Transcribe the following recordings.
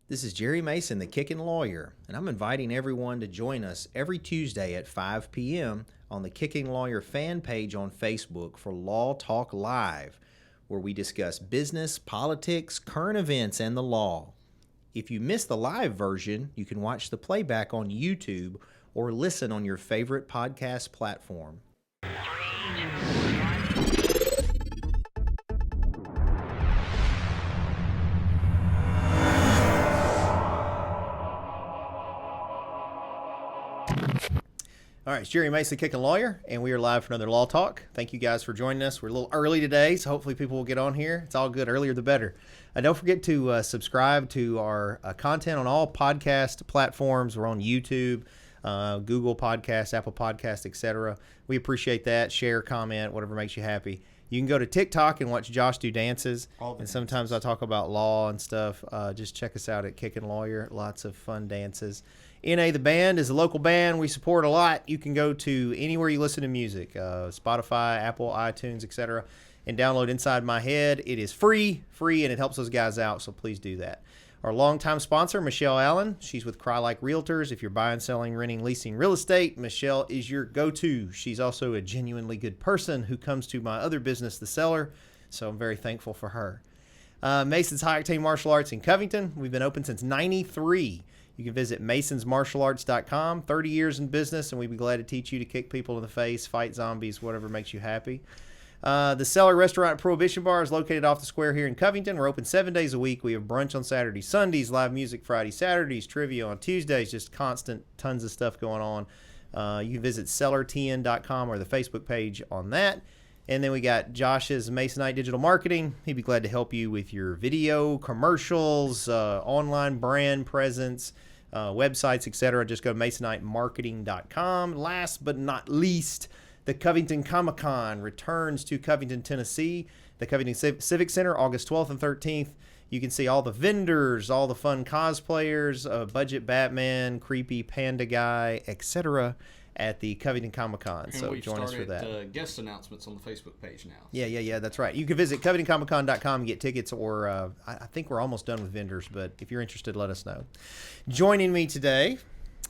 This is Jerry Mason, the Kickin Lawyer, and I'm inviting everyone to join us every Tuesday at 5 p.m. on the Kickin Lawyer fan page on Facebook for Law Talk Live, where we discuss business, politics, current events, and the law. If you miss the live version, you can watch the playback on YouTube or listen on your favorite podcast platform. All right, it's Jerry Mason, Kickin Lawyer, and we are live for another Law Talk. Thank you guys for joining us. We're a little early today, so hopefully people will get on here. It's all good. Earlier the better. Don't forget to subscribe to our content on all podcast platforms. We're on YouTube, Google Podcasts, Apple Podcasts, etc. We appreciate that. Share, comment, whatever makes you happy. You can go to TikTok and watch Josh do dances. And sometimes I talk about law and stuff. Just check us out at Kickin Lawyer. Lots of fun dances. NA The Band is a local band we support a lot. You can go to anywhere you listen to music, Spotify, Apple, iTunes, etc., and download Inside My Head. It is free, and it helps those guys out, so please do that. Our longtime sponsor, Michelle Allen. She's with Cry Like Realtors. If you're buying, selling, renting, leasing real estate, Michelle is your go-to. She's also a genuinely good person who comes to my other business, The Seller, so I'm very thankful for her. Mason's High Octane Martial Arts in Covington. We've been open since '93. You can visit masonsmartialarts.com. 30 years in business, and we'd be glad to teach you to kick people in the face, fight zombies, whatever makes you happy. The Cellar Restaurant and Prohibition Bar is located off the square here in Covington. We're open 7 days a week. We have brunch on Saturdays, Sundays, live music Friday, Saturdays, trivia on Tuesdays, just constant, tons of stuff going on. You can visit cellartn.com or the Facebook page on that. And then we got Josh's Masonite Digital Marketing. He'd be glad to help you with your video, commercials, online brand presence, websites, etc. Just go to masonitemarketing.com. Last but not least, the Covington Comic-Con returns to Covington, Tennessee. The Covington Civic Center, August 12th and 13th. You can see all the vendors, all the fun cosplayers, Budget Batman, Creepy Panda Guy, etc. at the Covington Comic-Con. So join us for that. We've started guest announcements on the Facebook page now. Yeah, that's right. You can visit CovingtonComicCon.com and get tickets, or I think we're almost done with vendors, but if you're interested, let us know. Joining me today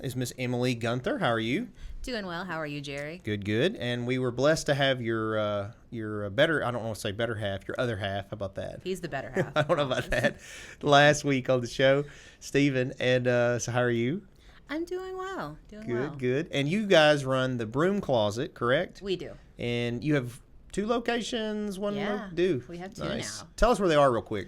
is Miss Emily Guenther. How are you? Doing well. How are you, Jerry? Good. And we were blessed to have your better, I don't want to say better half, your other half. How about that? He's the better half. I don't know about that. Last week on the show, Stephen. And so how are you? I'm doing well. Good. And you guys run the Broom Closet, correct? We do. And you have 2 locations, we have 2 now. Tell us where they are real quick.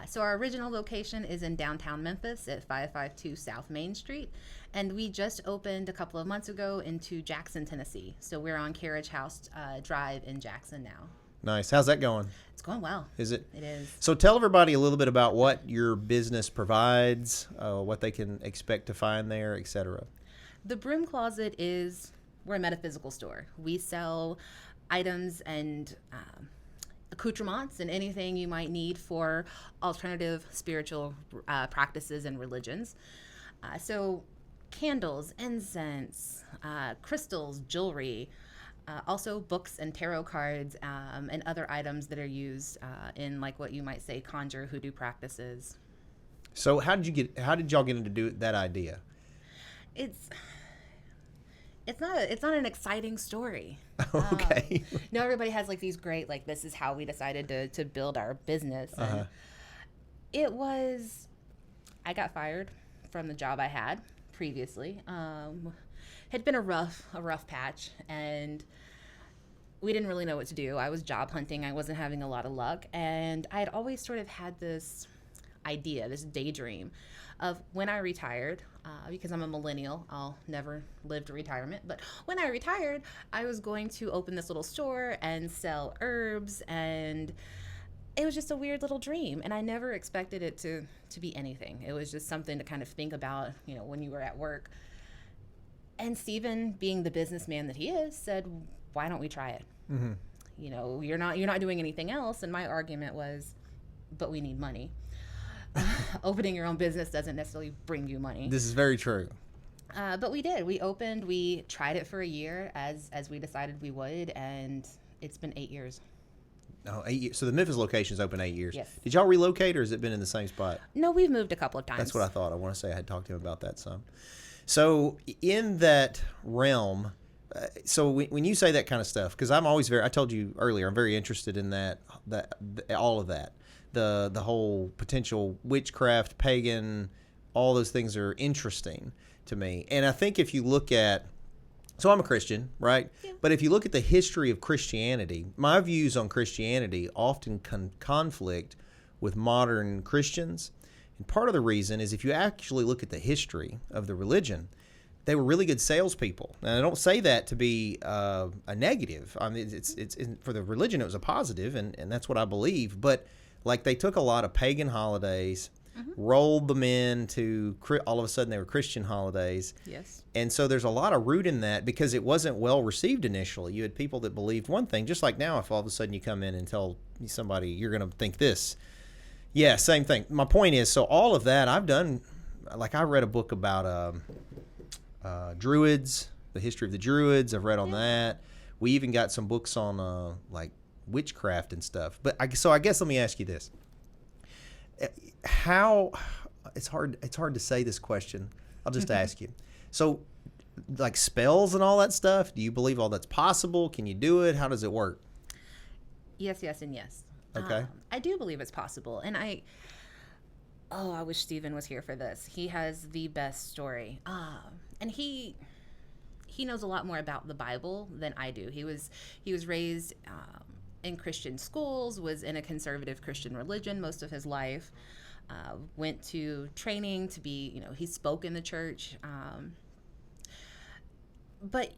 So our original location is in downtown Memphis at 552 South Main Street. And we just opened a couple of months ago into Jackson, Tennessee. So we're on Carriage House Drive in Jackson now. Nice. How's that going? It's going well. Is it? It is. So tell everybody a little bit about what your business provides, what they can expect to find there, etc. The Broom Closet we're a metaphysical store. We sell items and accoutrements and anything you might need for alternative spiritual practices and religions. So candles, incense, crystals, jewelry, also books and tarot cards, and other items that are used in like what you might say conjure hoodoo practices. So how did y'all get into that idea? It's not an exciting story. Okay. No, everybody has like these great, like, this is how we decided to build our business. And it was, I got fired from the job I had previously. Had been a rough patch, and we didn't really know what to do. I was job hunting. I wasn't having a lot of luck, and I had always sort of had this idea, this daydream of when I retired, because I'm a millennial, I'll never live to retirement, but when I retired, I was going to open this little store and sell herbs, and it was just a weird little dream, and I never expected it to be anything. It was just something to kind of think about, when you were at work. And Stephen, being the businessman that he is, said, why don't we try it? Mm-hmm. You're not doing anything else. And my argument was, but we need money. Opening your own business doesn't necessarily bring you money. This is very true. But we did. We opened. We tried it for a year as we decided we would, and it's been 8 years. Oh, 8 years. So the Memphis location's open 8 years. Yes. Did y'all relocate, or has it been in the same spot? No, we've moved a couple of times. That's what I thought. I want to say I had talked to him about that some. So in that realm, so when you say that kind of stuff, because I'm always I told you earlier, I'm very interested in all of that, the whole potential witchcraft, pagan, all those things are interesting to me. And I think if you look at, so I'm a Christian, right? Yeah. But if you look at the history of Christianity, my views on Christianity often conflict with modern Christians. And part of the reason is if you actually look at the history of the religion, they were really good salespeople. And I don't say that to be a negative. I mean, it's for the religion, it was a positive, and that's what I believe. But like they took a lot of pagan holidays, rolled them into, all of a sudden they were Christian holidays. Yes. And so there's a lot of root in that because it wasn't well received initially. You had people that believed one thing, just like now if all of a sudden you come in and tell somebody you're going to think this. Yeah, same thing. My point is, so all of that I've done, like I read a book about Druids, the history of the Druids. I've read on that. We even got some books on like witchcraft and stuff. But I guess let me ask you this. How it's hard to say this question. I'll just ask you. So like spells and all that stuff, do you believe all that's possible? Can you do it? How does it work? Yes, and yes. Okay. I do believe it's possible. And I wish Stephen was here for this. He has the best story. And he knows a lot more about the Bible than I do. He was raised in Christian schools, was in a conservative Christian religion most of his life. Went to training to be, he spoke in the church. But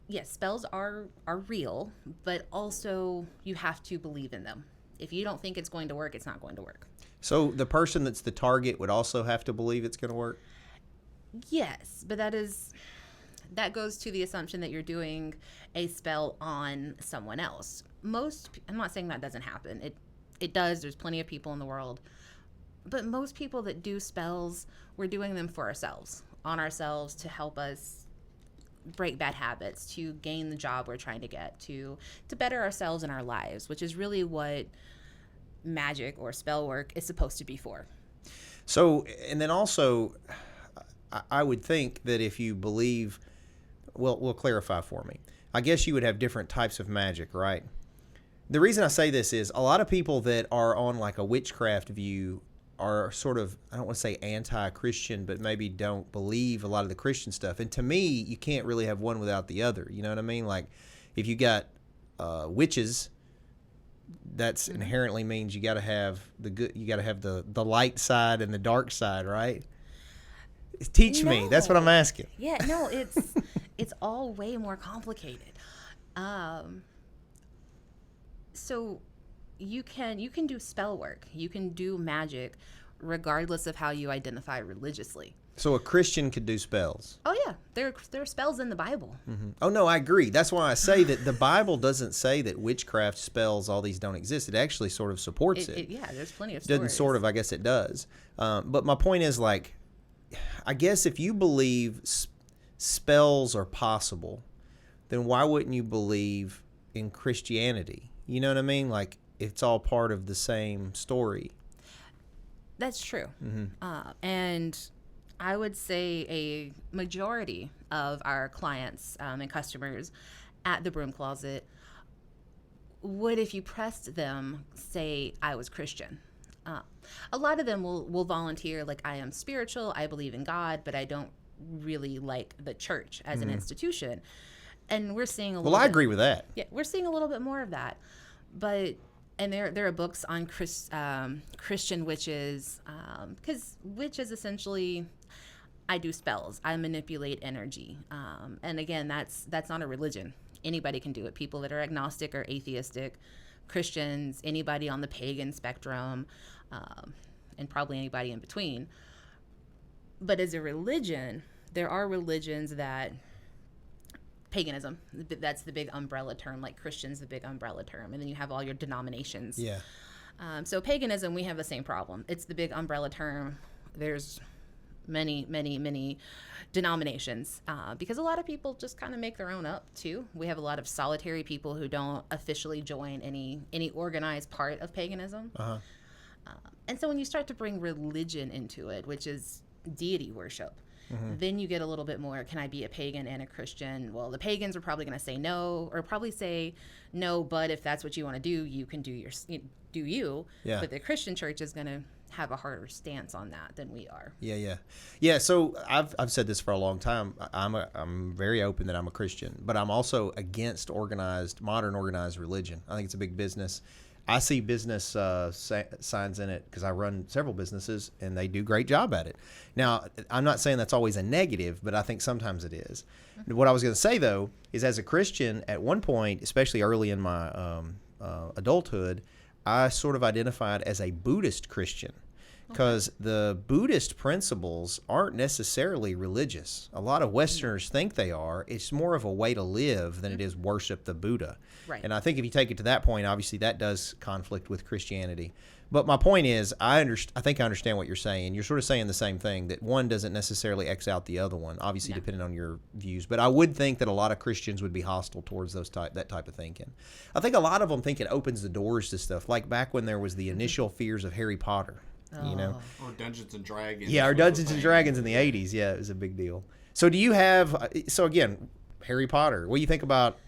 yes, spells are real, but also you have to believe in them. If you don't think it's going to work, it's not going to work. So the person that's the target would also have to believe it's going to work? Yes, but that goes to the assumption that you're doing a spell on someone else. I'm not saying that doesn't happen. It does. There's plenty of people in the world. But most people that do spells, we're doing them for ourselves, on ourselves, to help us break bad habits, to gain the job we're trying to get, to better ourselves in our lives, which is really what magic or spell work is supposed to be for. So, and then also, I would think that if you believe, well, clarify for me. I guess you would have different types of magic, right? The reason I say this is a lot of people that are on like a witchcraft view are sort of, I don't want to say anti-Christian, but maybe don't believe a lot of the Christian stuff. And to me, you can't really have one without the other. You know what I mean? Like if you got witches, that's inherently means you got to have the good, you got to have the light side and the dark side, right? Teach me. That's what I'm asking. Yeah, no, it's all way more complicated. So you can do spell work. You can do magic regardless of how you identify religiously. So a Christian could do spells. Oh yeah, there are spells in the Bible. Mm-hmm. Oh no, I agree. That's why I say that the Bible doesn't say that witchcraft, spells, all these don't exist. It actually sort of supports it. Yeah, there's plenty of doesn't stories. sort of, I guess it does. But my point is, like, I guess if you believe spells are possible, then why wouldn't you believe in Christianity? You know what I mean? Like, it's all part of the same story. That's true. Mm-hmm. And I would say a majority of our clients and customers at the Broom Closet would, if you pressed them, say, I was Christian. A lot of them will volunteer, like, I am spiritual, I believe in God, but I don't really like the church as an institution. And we're seeing a little I agree with that. Yeah, we're seeing a little bit more of that. But and there are books on Christian witches, because witch is essentially, I do spells, I manipulate energy, and again, that's not a religion. Anybody can do it. People that are agnostic or atheistic, Christians, anybody on the pagan spectrum, and probably anybody in between. But as a religion, there are religions that paganism, that's the big umbrella term, like Christian's the big umbrella term, and then you have all your denominations. Yeah. So paganism, we have the same problem. It's the big umbrella term. There's many denominations, because a lot of people just kind of make their own up too. We have a lot of solitary people who don't officially join any organized part of paganism. And so when you start to bring religion into it, which is deity worship, then you get a little bit more, can I be a pagan and a Christian? Well, the pagans are probably going to say no, or probably say no, but if that's what you want to do, you can do you. Yeah. But the Christian church is going to have a harder stance on that than we are. Yeah. So I've said this for a long time. I'm very open that I'm a Christian, but I'm also against modern organized religion. I think it's a big business. I see business signs in it because I run several businesses and they do a great job at it. Now, I'm not saying that's always a negative, but I think sometimes it is. What I was going to say, though, is as a Christian, at one point, especially early in my adulthood, I sort of identified as a Buddhist Christian because the Buddhist principles aren't necessarily religious. A lot of Westerners think they are. It's more of a way to live than it is worship the Buddha. Right. And I think if you take it to that point, obviously that does conflict with Christianity. But my point is, I think I understand what you're saying. You're sort of saying the same thing, that one doesn't necessarily X out the other one, obviously depending on your views. But I would think that a lot of Christians would be hostile towards that type of thinking. I think a lot of them think it opens the doors to stuff, like back when there was the initial fears of Harry Potter, you know? Or Dungeons and Dragons. Yeah, or Dungeons and Dragons in the 80s. Yeah, it was a big deal. So do you have, again, Harry Potter, what do you think about,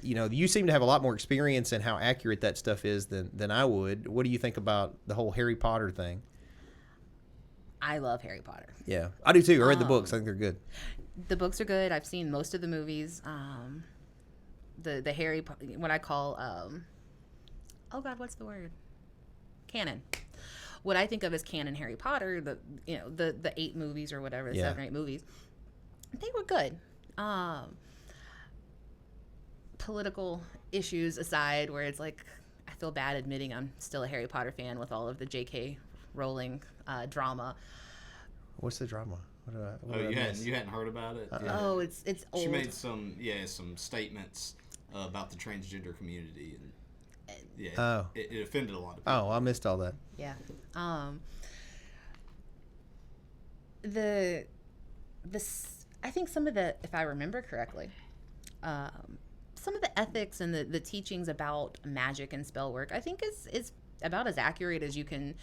you seem to have a lot more experience in how accurate that stuff is than I would. What do you think about the whole Harry Potter thing? I love Harry Potter. Yeah, I do too. I read the books. I think they're good. The books are good. I've seen most of the movies. The Harry, what I call, oh God, what's the word? Canon. What I think of as canon Harry Potter, the 8 movies or whatever, 7 or 8 movies, they were good. Political issues aside, where it's like, I feel bad admitting I'm still a Harry Potter fan with all of the J.K. Rowling drama. What's the drama? You hadn't heard about it? Yeah. Oh, it's old. She made some statements about the transgender community, and it offended a lot of people. Oh, I missed all that. Yeah. I think some of the, if I remember correctly, some of the ethics and the teachings about magic and spell work, I think is about as accurate as you can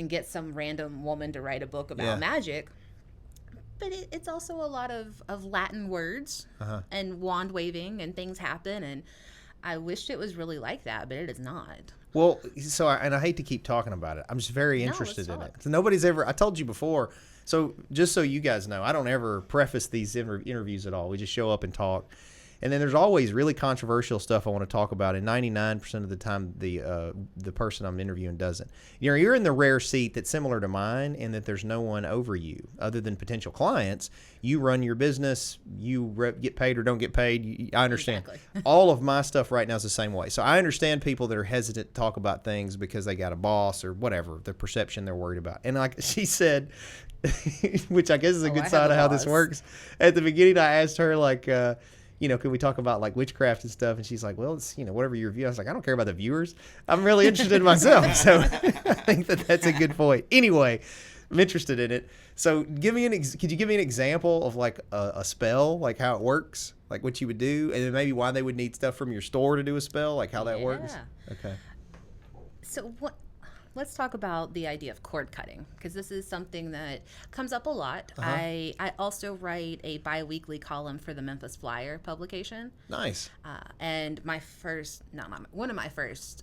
get some random woman to write a book about magic. But it's also a lot of Latin words and wand waving, and things happen, and I wished it was really like that, but it is not. Well, and I hate to keep talking about it. I'm just very interested in it. So nobody's ever, I told you before, so just so you guys know, I don't ever preface these interviews at all. We just show up and talk. And then there's always really controversial stuff I want to talk about, and 99% of the time the person I'm interviewing doesn't. You're in the rare seat that's similar to mine in that there's no one over you other than potential clients. You run your business, you get paid or don't get paid. I understand. Exactly. All of my stuff right now is the same way. So I understand people that are hesitant to talk about things because they got a boss or whatever, the perception they're worried about. And like she said, which I guess is a good sign of how this works. At the beginning, I asked her, like, can we talk about like witchcraft and stuff? And she's like, well, it's, whatever your view. I was like, I don't care about the viewers. I'm really interested in myself. So I think that's a good point. Anyway, I'm interested in it. So could you give me an example of like a spell, like how it works, like what you would do, and then maybe why they would need stuff from your store to do a spell, like how that works? Okay. So let's talk about the idea of cord cutting, because this is something that comes up a lot. I also write a bi-weekly column for the Memphis Flyer publication. Nice. And one of my first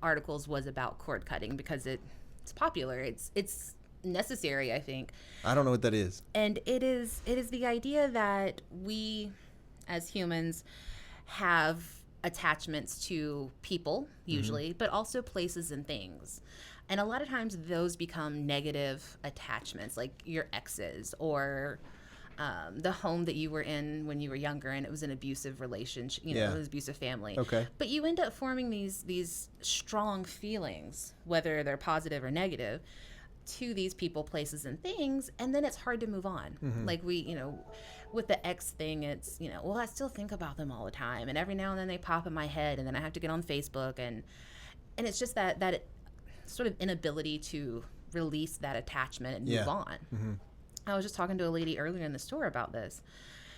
articles was about cord cutting because it's popular. It's necessary, I think. I don't know what that is. And it is the idea that we as humans have attachments to people usually, but also places and things. And a lot of times those become negative attachments, like your exes or the home that you were in when you were younger and it was an abusive relationship, it was an abusive family. Okay. But you end up forming these strong feelings, whether they're positive or negative, to these people, places, and things, and then it's hard to move on. Like with the ex thing, it's, well, I still think about them all the time, and every now and then they pop in my head, and then I have to get on Facebook, and it's just that sort of inability to release that attachment and move on. I was just talking to a lady earlier in the store about this.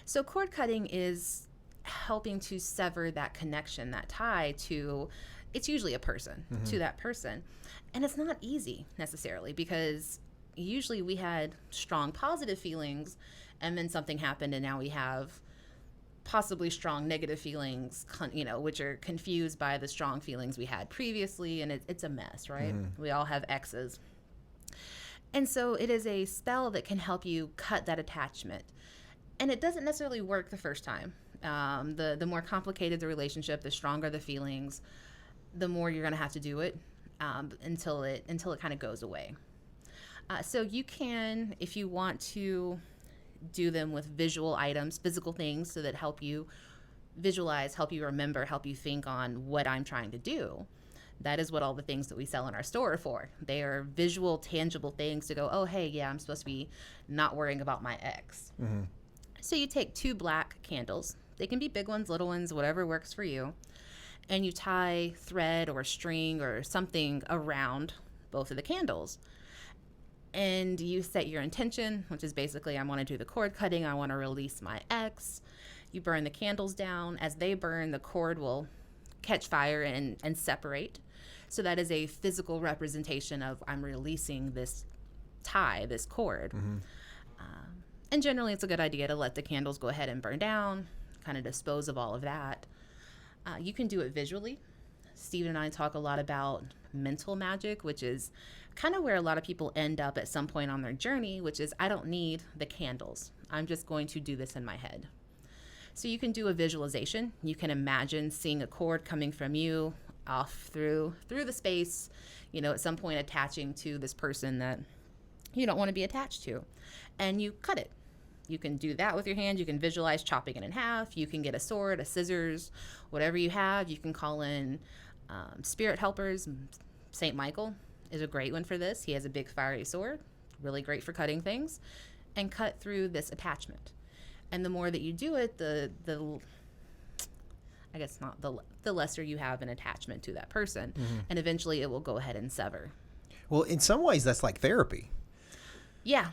So cord cutting is helping to sever that connection, that tie to, it's usually a person, to that person. And it's not easy necessarily, because usually we had strong positive feelings and then something happened and now we have possibly strong negative feelings, which are confused by the strong feelings we had previously. And it's a mess, right? We all have exes. And so it is a spell that can help you cut that attachment. And it doesn't necessarily work the first time. The more complicated the relationship, the stronger the feelings, the more you're going to have to do it until it kind of goes away. So you can, if you want to do them with visual items, physical things, so that help you visualize, help you remember, help you think on what I'm trying to do. That is what all the things that we sell in our store are for. They are visual, tangible things to go, oh, hey, yeah, I'm supposed to be not worrying about my ex. So you take 2 black candles. They can be big ones, little ones, whatever works for you. And you tie thread or string or something around both of the candles. And you set your intention, which is basically, I want to do the cord cutting. I want to release my ex. You burn the candles down. As they burn, the cord will catch fire and separate. So that is a physical representation of, I'm releasing this tie, this cord. And generally it's a good idea to let the candles go ahead and burn down, kind of dispose of all of that. You can do it visually. Steven and I talk a lot about mental magic, which is kind of where a lot of people end up at some point on their journey, which is, I don't need the candles. I'm just going to do this in my head. So you can do a visualization. You can imagine seeing a cord coming from you off through the space, at some point attaching to this person that you don't want to be attached to, and you cut it. You can do that with your hand. You can visualize chopping it in half. You can get a sword, a scissors, whatever you have. You can call in spirit helpers. St. Michael is a great one for this. He has a big fiery sword, really great for cutting things, and cut through this attachment. And the more that you do it, the lesser you have an attachment to that person. And eventually it will go ahead and sever. Well, in some ways, that's like therapy. Yeah.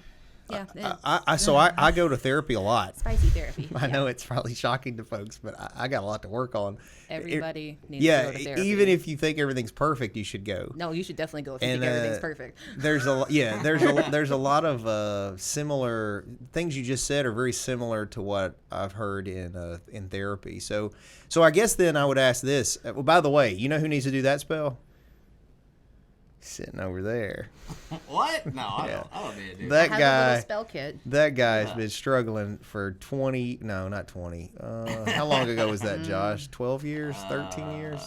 I go to therapy a lot. Spicy therapy. I know it's probably shocking to folks, but I got a lot to work on. Everybody needs to go to therapy. Even if you think everything's perfect, you should go. No, you should definitely go if you think everything's perfect. There's a lot of similar things you just said are very similar to what I've heard in therapy. So I guess then I would ask this. Well, by the way, you know who needs to do that spell? Sitting over there. What? No, I don't need to do that. I have guy, a little spell kit. That guy's been struggling for 20, no, not 20. How long ago was that, Josh? 12 years? 13 years?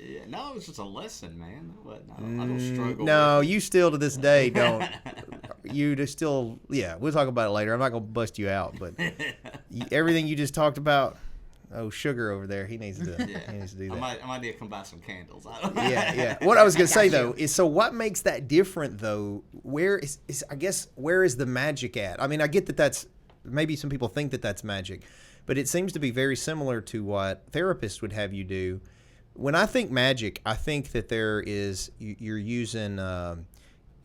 Yeah, no, it was just a lesson, man. I don't struggle. No, you still to this day don't. You just still, we'll talk about it later. I'm not going to bust you out, but everything you just talked about. Oh, Sugar over there. He needs to do that. I might need to come buy some candles. I don't know. Yeah. What I was going to say, though, is so what makes that different, though? Where is the magic at? I mean, I get that that's, maybe some people think that that's magic, but it seems to be very similar to what therapists would have you do. When I think magic, I think that you're using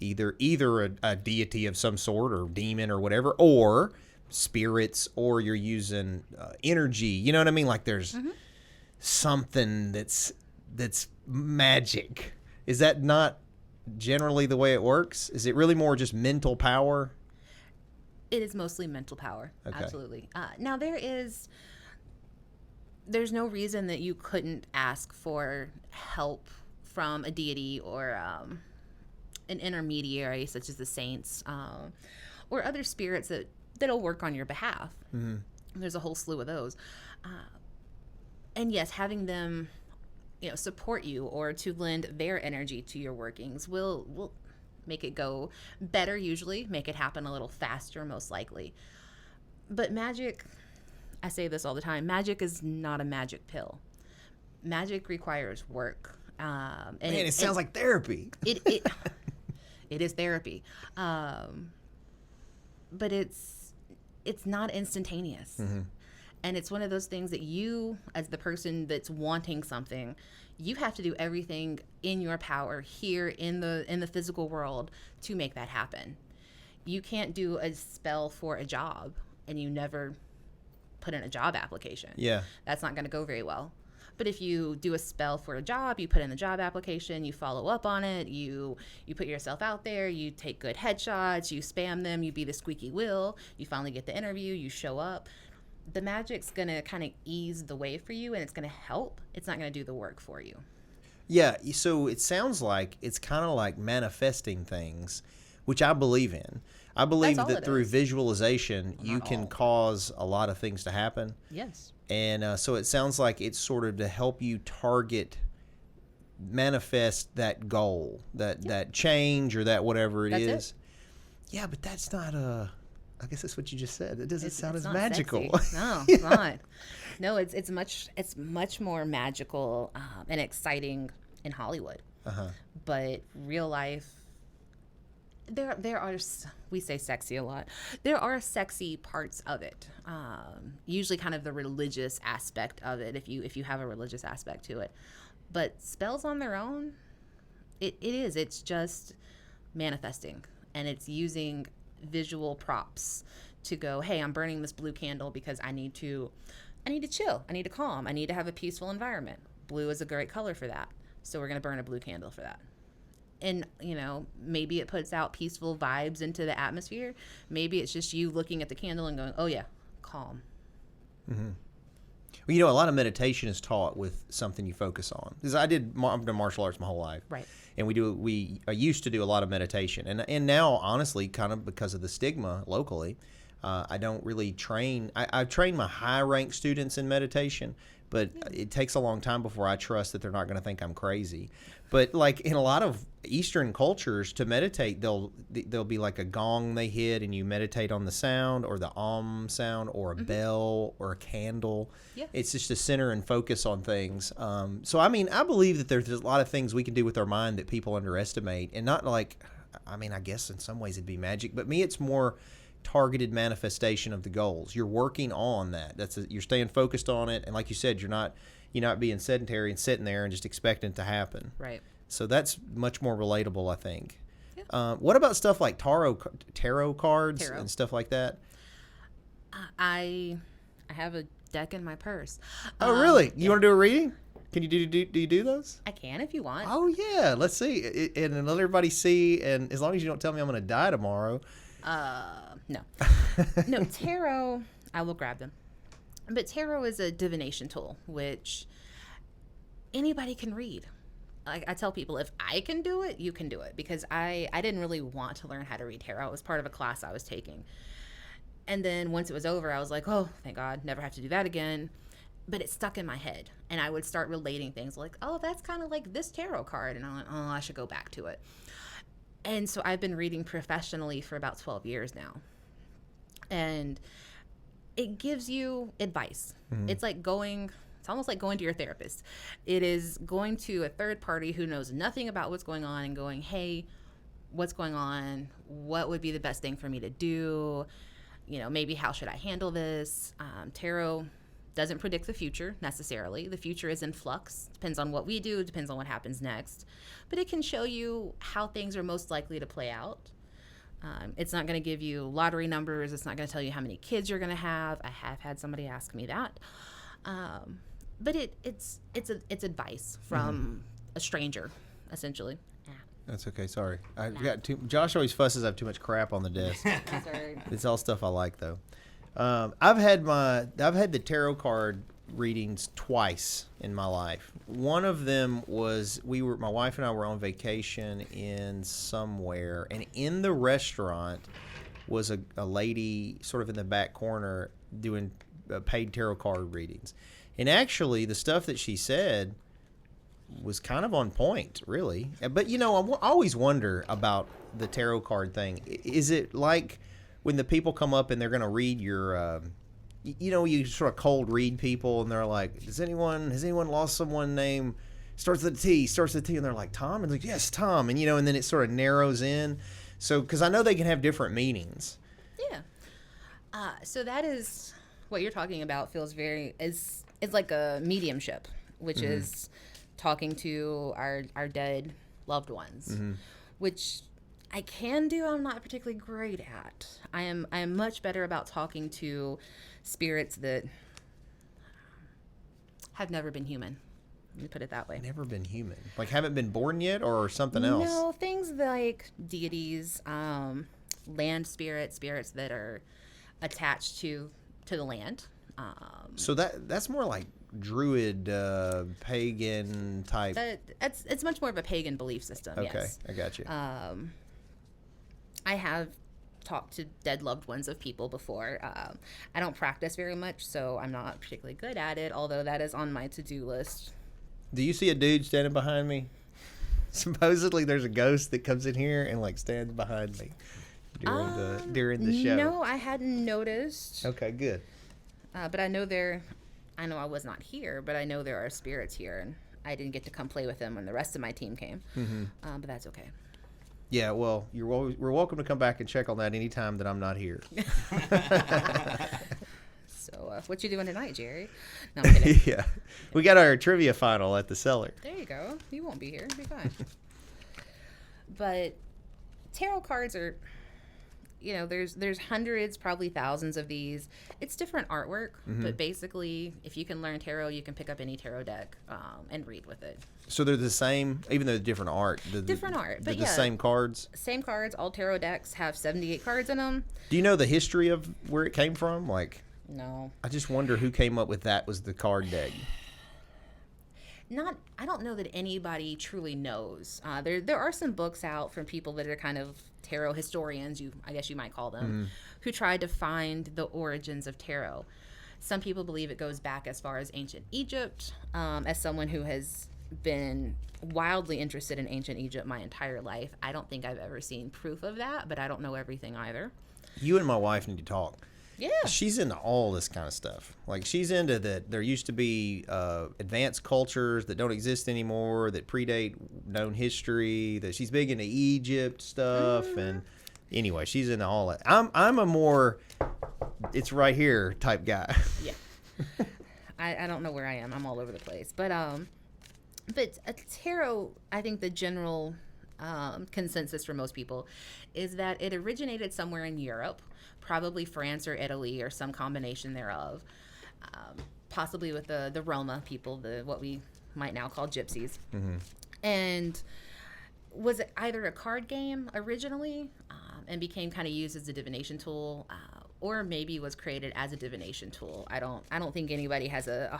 either a deity of some sort or demon or whatever, or spirits, or you're using energy. You know what I mean? Like there's something that's magic. Is that not generally the way it works? Is it really more just mental power? It is mostly mental power. Okay. Absolutely. Now there's no reason that you couldn't ask for help from a deity or an intermediary, such as the saints, or other spirits that'll work on your behalf. There's a whole slew of those. And yes, having them, support you or to lend their energy to your workings will make it go better, usually, make it happen a little faster, most likely. But magic, I say this all the time, magic is not a magic pill. Magic requires work. It sounds like therapy. It is therapy. But it's not instantaneous. And it's one of those things that you, as the person that's wanting something, you have to do everything in your power here in the physical world to make that happen. You can't do a spell for a job and you never put in a job application. Yeah. That's not going to go very well. But if you do a spell for a job, you put in the job application, you follow up on it, you put yourself out there, you take good headshots, you spam them, you be the squeaky wheel, you finally get the interview, you show up. The magic's going to kind of ease the way for you, and it's going to help. It's not going to do the work for you. Yeah, so it sounds like it's kind of like manifesting things, which I believe in. I believe that through visualization, you can cause a lot of things to happen. Yes. And so it sounds like it's sort of to help you manifest that goal, that change or that whatever it is. Yeah, but that's not I guess that's what you just said. It doesn't sound as magical. No, it's not. No, it's much more magical and exciting in Hollywood. But real life, there are, we say sexy a lot. There are sexy parts of it. Usually kind of the religious aspect of it, if you have a religious aspect to it. But spells on their own, it's just manifesting, and it's using visual props to go, hey, I'm burning this blue candle because I need to chill, I need to calm, I need to have a peaceful environment. Blue is a great color for that, so we're going to burn a blue candle for that. And maybe it puts out peaceful vibes into the atmosphere. Maybe it's just you looking at the candle and going, oh yeah, calm. Well, a lot of meditation is taught with something you focus on. Because I've done martial arts my whole life, right? And I used to do a lot of meditation, and now honestly, kind of because of the stigma locally, I don't really train. I've trained my high rank students in meditation, but it takes a long time before I trust that they're not going to think I'm crazy. But like in a lot of Eastern cultures, to meditate, there'll be like a gong they hit, and you meditate on the sound or the sound or a bell or a candle. Yeah. It's just to center and focus on things. So I mean, I believe that there's a lot of things we can do with our mind that people underestimate, and not like, I mean, I guess in some ways it'd be magic, but me, it's more targeted manifestation of the goals. You're working on that. You're staying focused on it, and like you said, you're not being sedentary and sitting there and just expecting it to happen. Right. So that's much more relatable, I think. Yeah. What about stuff like tarot cards and stuff like that? I have a deck in my purse. Oh, really? You want to do a reading? Can you do you do those? I can if you want. Oh yeah, let's see, and let everybody see. And as long as you don't tell me I'm going to die tomorrow. No. No, tarot, I will grab them. But tarot is a divination tool, which anybody can read. I tell people, if I can do it, you can do it. Because I didn't really want to learn how to read tarot. It was part of a class I was taking. And then once it was over, I was like, oh, thank God, never have to do that again. But it stuck in my head. And I would start relating things like, oh, that's kind of like this tarot card. And I'm like, oh, I should go back to it. And so I've been reading professionally for about 12 years now. And it gives you advice. It's almost like going to your therapist. It is going to a third party who knows nothing about what's going on and going, hey, what's going on? What would be the best thing for me to do? Maybe how should I handle this? Tarot doesn't predict the future necessarily. The future is in flux. Depends on what we do, depends on what happens next. But it can show you how things are most likely to play out. It's not going to give you lottery numbers. It's not going to tell you how many kids you're going to have. I have had somebody ask me that. But it's advice from a stranger, essentially. That's okay. Sorry, Josh always fusses. I have too much crap on the desk. Sorry. It's all stuff I like though. I've had the tarot card readings twice in my life. One of them was my wife and I were on vacation in somewhere, and in the restaurant was a lady sort of in the back corner doing paid tarot card readings. And actually, the stuff that she said was kind of on point, really. But, I always wonder about the tarot card thing. Is it like when the people come up and they're going to read your, you sort of cold read people, and they're like, has anyone lost someone named, starts with a T, and they're like, Tom? And like, yes, Tom. And, and then it sort of narrows in. So, because I know they can have different meanings. Yeah. So that is what you're talking about. Feels is like a mediumship, which is talking to our dead loved ones, which I can do. I'm not particularly great at. I am much better about talking to spirits that have never been human. Let me put it that way. Never been human. Like haven't been born yet, or something else? No, things like deities, land spirits, spirits that are attached to the land. So that's more like druid, pagan type. It's much more of a pagan belief system. Okay, yes. I got you. I have talked to dead loved ones of people before. I don't practice very much, so I'm not particularly good at it, although that is on my to-do list. Do you see a dude standing behind me? Supposedly there's a ghost that comes in here and like stands behind me during the show. No, I hadn't noticed. Okay, good. But I know I was not here, but I know there are spirits here, and I didn't get to come play with them when the rest of my team came. Mm-hmm. But that's okay. Yeah, well, we're welcome to come back and check on that anytime that I'm not here. So, what you doing tonight, Jerry? No, I'm kidding. Yeah, we got our trivia final at the cellar. There you go. You won't be here. It'll be fine. But tarot cards are, there's hundreds, probably thousands of these. It's different artwork, but basically, if you can learn tarot, you can pick up any tarot deck and read with it. So they're the same, even though they're different art. Different art, but the same cards. Same cards. All tarot decks have 78 cards in them. Do you know the history of where it came from? Like, no. I just wonder who came up with that was the card deck. I don't know that anybody truly knows. There are some books out from people that are kind of tarot historians, I guess you might call them, who tried to find the origins of tarot. Some people believe it goes back as far as ancient Egypt. As someone who has been wildly interested in ancient Egypt my entire life, I don't think I've ever seen proof of that, but I don't know everything either. You and my wife need to talk. Yeah. She's into all this kind of stuff. Like, she's into that there used to be advanced cultures that don't exist anymore, that predate known history, that she's big into Egypt stuff. And anyway, she's into all that. I'm a more, it's right here type guy. Yeah. I don't know where I am. I'm all over the place. But a tarot, I think the general consensus for most people is that it originated somewhere in Europe, probably France or Italy or some combination thereof, possibly with the Roma people, what we might now call gypsies, and was either a card game originally and became kind of used as a divination tool, or maybe was created as a divination tool. I don't think anybody has a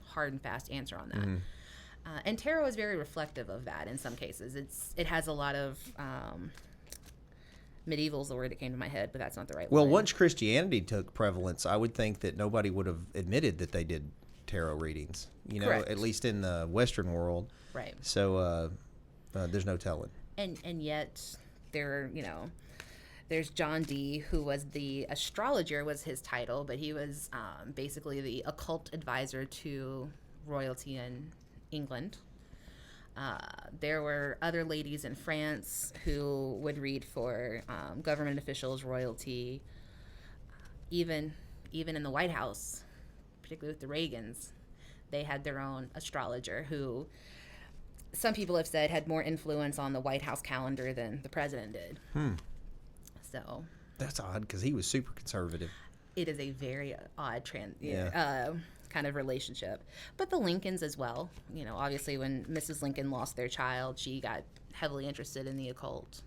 hard and fast answer on that. And tarot is very reflective of that in some cases. It has a lot of medieval's the word that came to my head, but that's not the right Well, one. once Christianity took prevalence, I would think that nobody would have admitted that they did tarot readings, Correct. at least in the Western world. Right. So there's no telling. And yet there's John Dee, who was the astrologer, was his title, but he was basically the occult advisor to royalty in England. There were other ladies in France who would read for government officials, royalty, even in the White House, particularly with the Reagans. They had their own astrologer who some people have said had more influence on the White House calendar than the president did. So that's odd because he was super conservative. It is a very odd kind of relationship. But the Lincolns as well. Obviously when Mrs. Lincoln lost their child, she got heavily interested in the occult.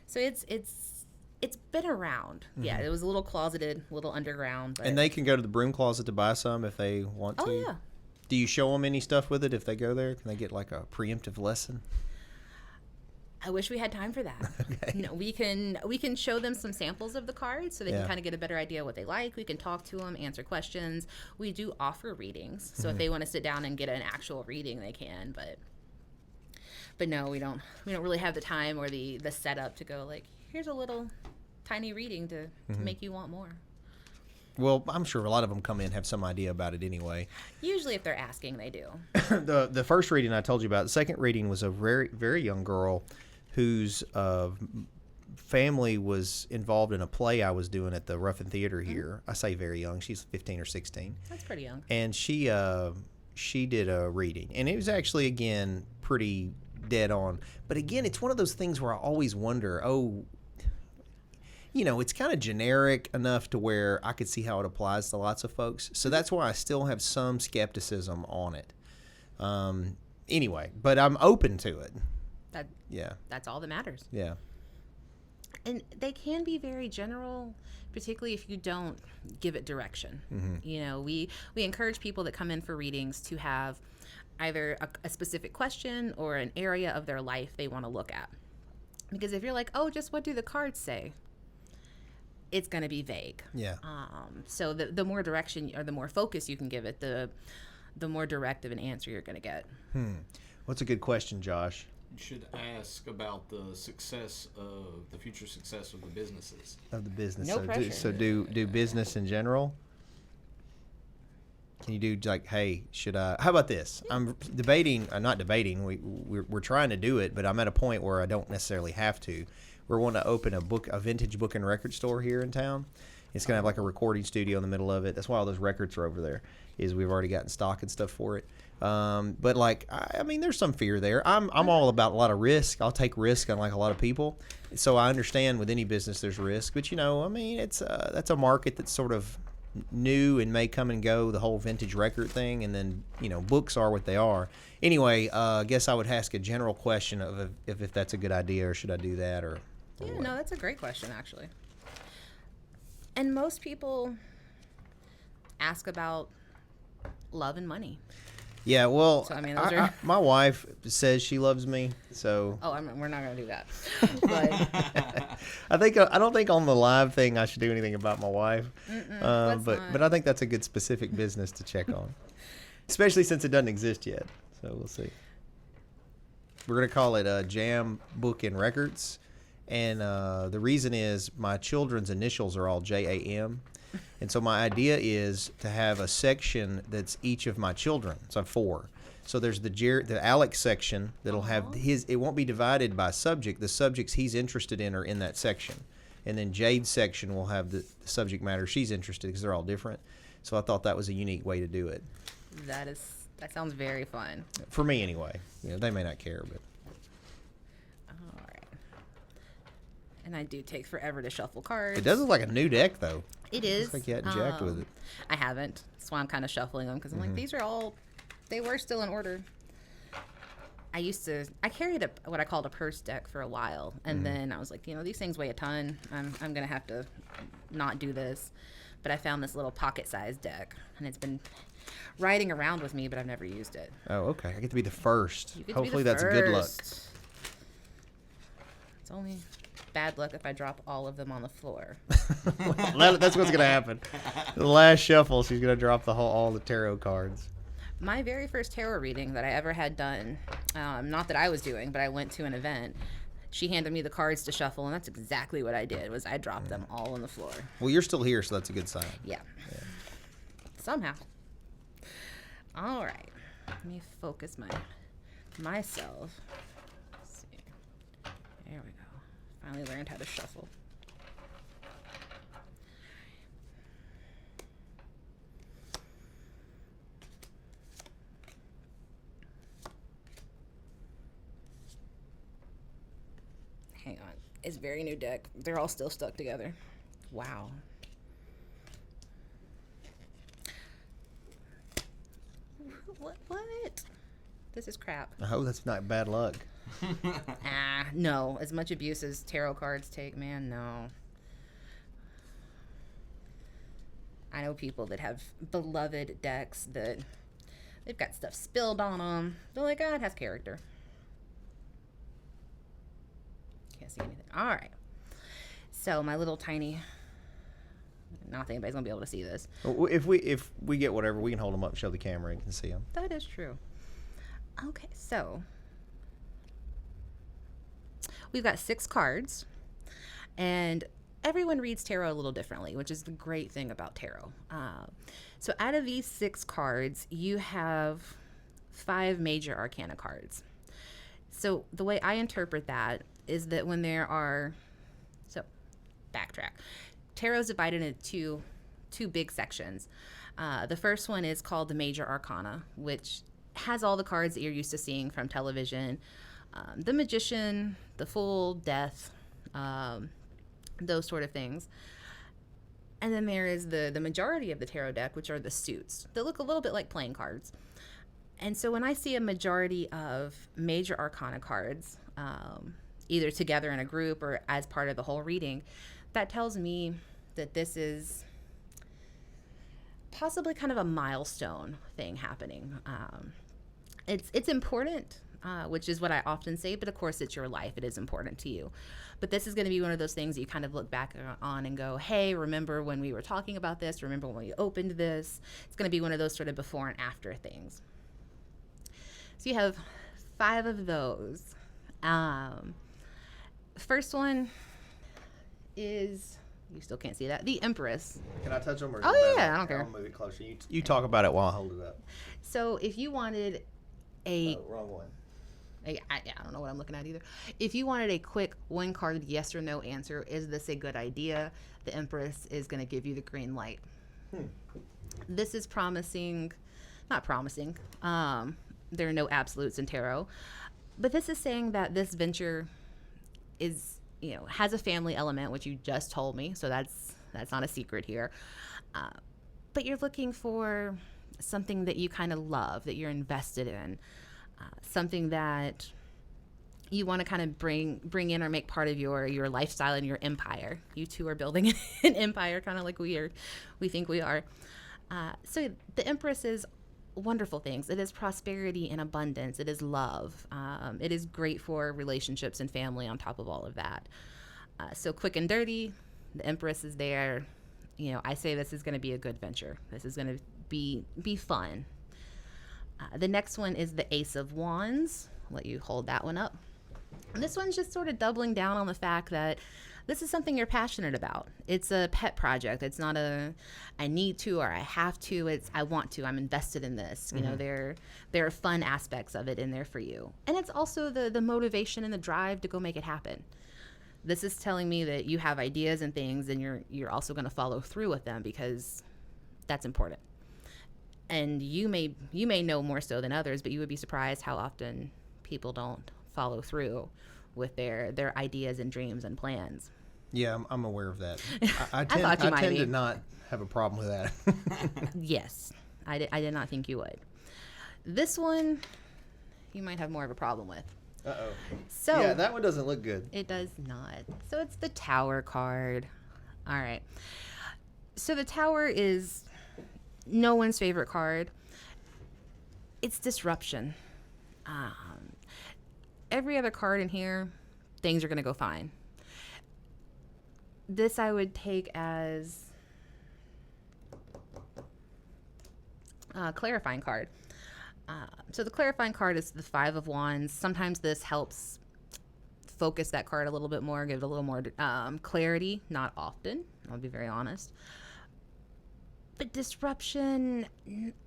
So it's been around. Yeah, it was a little closeted, a little underground. But... And they can go to the broom closet to buy some if they want to? Oh, yeah. Do you show them any stuff with it if they go there? Can they get like a preemptive lesson? I wish we had time for that. Okay. No, we can show them some samples of the cards so they can kind of get a better idea of what they like. We can talk to them, answer questions. We do offer readings, so if they want to sit down and get an actual reading, they can. But no, we don't really have the time or the setup to go like, here's a little tiny reading to make you want more. Well, I'm sure a lot of them come in and have some idea about it anyway. Usually, if they're asking, they do. The first reading I told you about, the second reading was a very, very young girl whose family was involved in a play I was doing at the Ruffin Theater here. I say very young. She's 15 or 16. That's pretty young. And she did a reading. And it was actually, again, pretty dead on. But again, it's one of those things where I always wonder, it's kind of generic enough to where I could see how it applies to lots of folks. So that's why I still have some skepticism on it. Anyway, but I'm open to it. That's all that matters. Yeah. And they can be very general, particularly if you don't give it direction. Mm-hmm. We encourage people that come in for readings to have either a specific question or an area of their life they want to look at. Because if you're like, oh, just what do the cards say? It's going to be vague. Yeah. So the more direction or the more focus you can give it, the more direct of an answer you're going to get. What's a good question, Josh? You should ask about the future success of the businesses. Of the business. No pressure. Do business in general? Can you do like, hey, should I? How about this? I'm debating. Not debating. We're trying to do it, but I'm at a point where I don't necessarily have to. We're wanting to open a vintage book and record store here in town. It's gonna have like a recording studio in the middle of it. That's why all those records are over there. Is we've already gotten stock and stuff for it. But like, I mean, there's some fear there. I'm all about a lot of risk. I'll take risk unlike a lot of people. So I understand with any business there's risk, but I mean, it's that's a market that's sort of new and may come and go, the whole vintage record thing, and then books are what they are. Anyway, I guess I would ask a general question of if that's a good idea or should I do that or what? No, that's a great question actually. And most people ask about love and money. Yeah, well, so, I mean, my wife says she loves me, so. Oh, we're not gonna do that. But I don't think on the live thing I should do anything about my wife. But I think that's a good specific business to check on, especially since it doesn't exist yet. So we'll see. We're gonna call it Jam Book and Records, and the reason is my children's initials are all JAM. And so my idea is to have a section that's each of my children. So I have 4. So there's the Alex section that'll have it won't be divided by subject. The subjects he's interested in are in that section. And then Jade's section will have the subject matter she's interested in because they're all different. So I thought that was a unique way to do it. That sounds very fun. For me anyway. They may not care, but. All right. And I do take forever to shuffle cards. It does look like a new deck though. It is. Looks like you hadn't jacked with it. I haven't. That's why I'm kind of shuffling them because I'm like, these are all, they were still in order. I carried what I called a purse deck for a while. And then I was like, these things weigh a ton. I'm going to have to not do this. But I found this little pocket-sized deck. And it's been riding around with me, but I've never used it. Oh, okay. I get to be the first. Hopefully that's good luck. It's only bad luck if I drop all of them on the floor. That's what's going to happen. The last shuffle, she's going to drop all the tarot cards. My very first tarot reading that I ever had done, not that I was doing, but I went to an event. She handed me the cards to shuffle, and that's exactly what I did. Was I dropped them all on the floor. Well, you're still here, so that's a good sign. Yeah. Somehow. All right. Let me focus myself. Let's see. There we go. Finally learned how to shuffle. Hang on. It's a very new deck. They're all still stuck together. Wow. What? This is crap. I hope that's not bad luck. No. As much abuse as tarot cards take, man, no. I know people that have beloved decks that they've got stuff spilled on them. They're like, it has character. Can't see anything. All right. So my little tiny, not that anybody's gonna be able to see this. If we get whatever, we can hold them up and show the camera and can see them. That is true. Okay, so we've got 6 cards, and everyone reads tarot a little differently, which is the great thing about tarot. So out of these 6 cards, you have 5 major arcana cards. So the way I interpret that is that when there are, so backtrack, tarot is divided into two big sections. The first one is called the major arcana, which has all the cards that you're used to seeing from television. the Magician, the Fool, Death, those sort of things. And then there is the majority of the tarot deck, which are the suits that look a little bit like playing cards. And so when I see a majority of major arcana cards, either together in a group or as part of the whole reading, that tells me that this is possibly kind of a milestone thing happening. It's important, which is what I often say, but of course it's your life. It is important to you. But this is going to be one of those things that you kind of look back on and go, hey, remember when we were talking about this? Remember when we opened this? It's going to be one of those sort of before and after things. So you have 5 of those. First one is, you still can't see that, the Empress. Can I touch them? Or yeah, I don't care. I'll move it closer. You talk about it while I hold it up. So if you wanted wrong one. I don't know what I'm looking at either. If you wanted a quick one-card yes or no answer, is this a good idea? The Empress is going to give you the green light. This is promising, not promising. There are no absolutes in tarot, but this is saying that this venture is, has a family element, which you just told me, so that's not a secret here. But you're looking for something that you kind of love, that you're invested in, something that you want to kind of bring in or make part of your lifestyle and your empire. You two are building an empire, kind of like we think we are. So the Empress is wonderful things. It is prosperity and abundance. It is love. It is great for relationships and family on top of all of that. So quick and dirty, the Empress is there. I say this is going to be a good venture. This is going to be fun. The next one is the Ace of Wands. I'll let you hold that one up. And this one's just sort of doubling down on the fact that this is something you're passionate about. It's a pet project. It's not a I need to or I have to. It's I want to. I'm invested in this. There are fun aspects of it in there for you. And it's also the motivation and the drive to go make it happen. This is telling me that you have ideas and things, and you're also going to follow through with them because that's important. And you may know more so than others, but you would be surprised how often people don't follow through with their ideas and dreams and plans. Yeah, I'm aware of that. I thought you might tend be. to not have a problem with that. Yes, I did not think you would. This one, you might have more of a problem with. Uh-oh. So yeah, that one doesn't look good. It does not. So it's the Tower card. All right. So the Tower is no one's favorite card. It's disruption. Every other card in here, things are going to go fine. This I would take as a clarifying card. So the clarifying card is the 5 of Wands. Sometimes this helps focus that card a little bit more, give it a little more clarity. Not often, I'll be very honest. But disruption,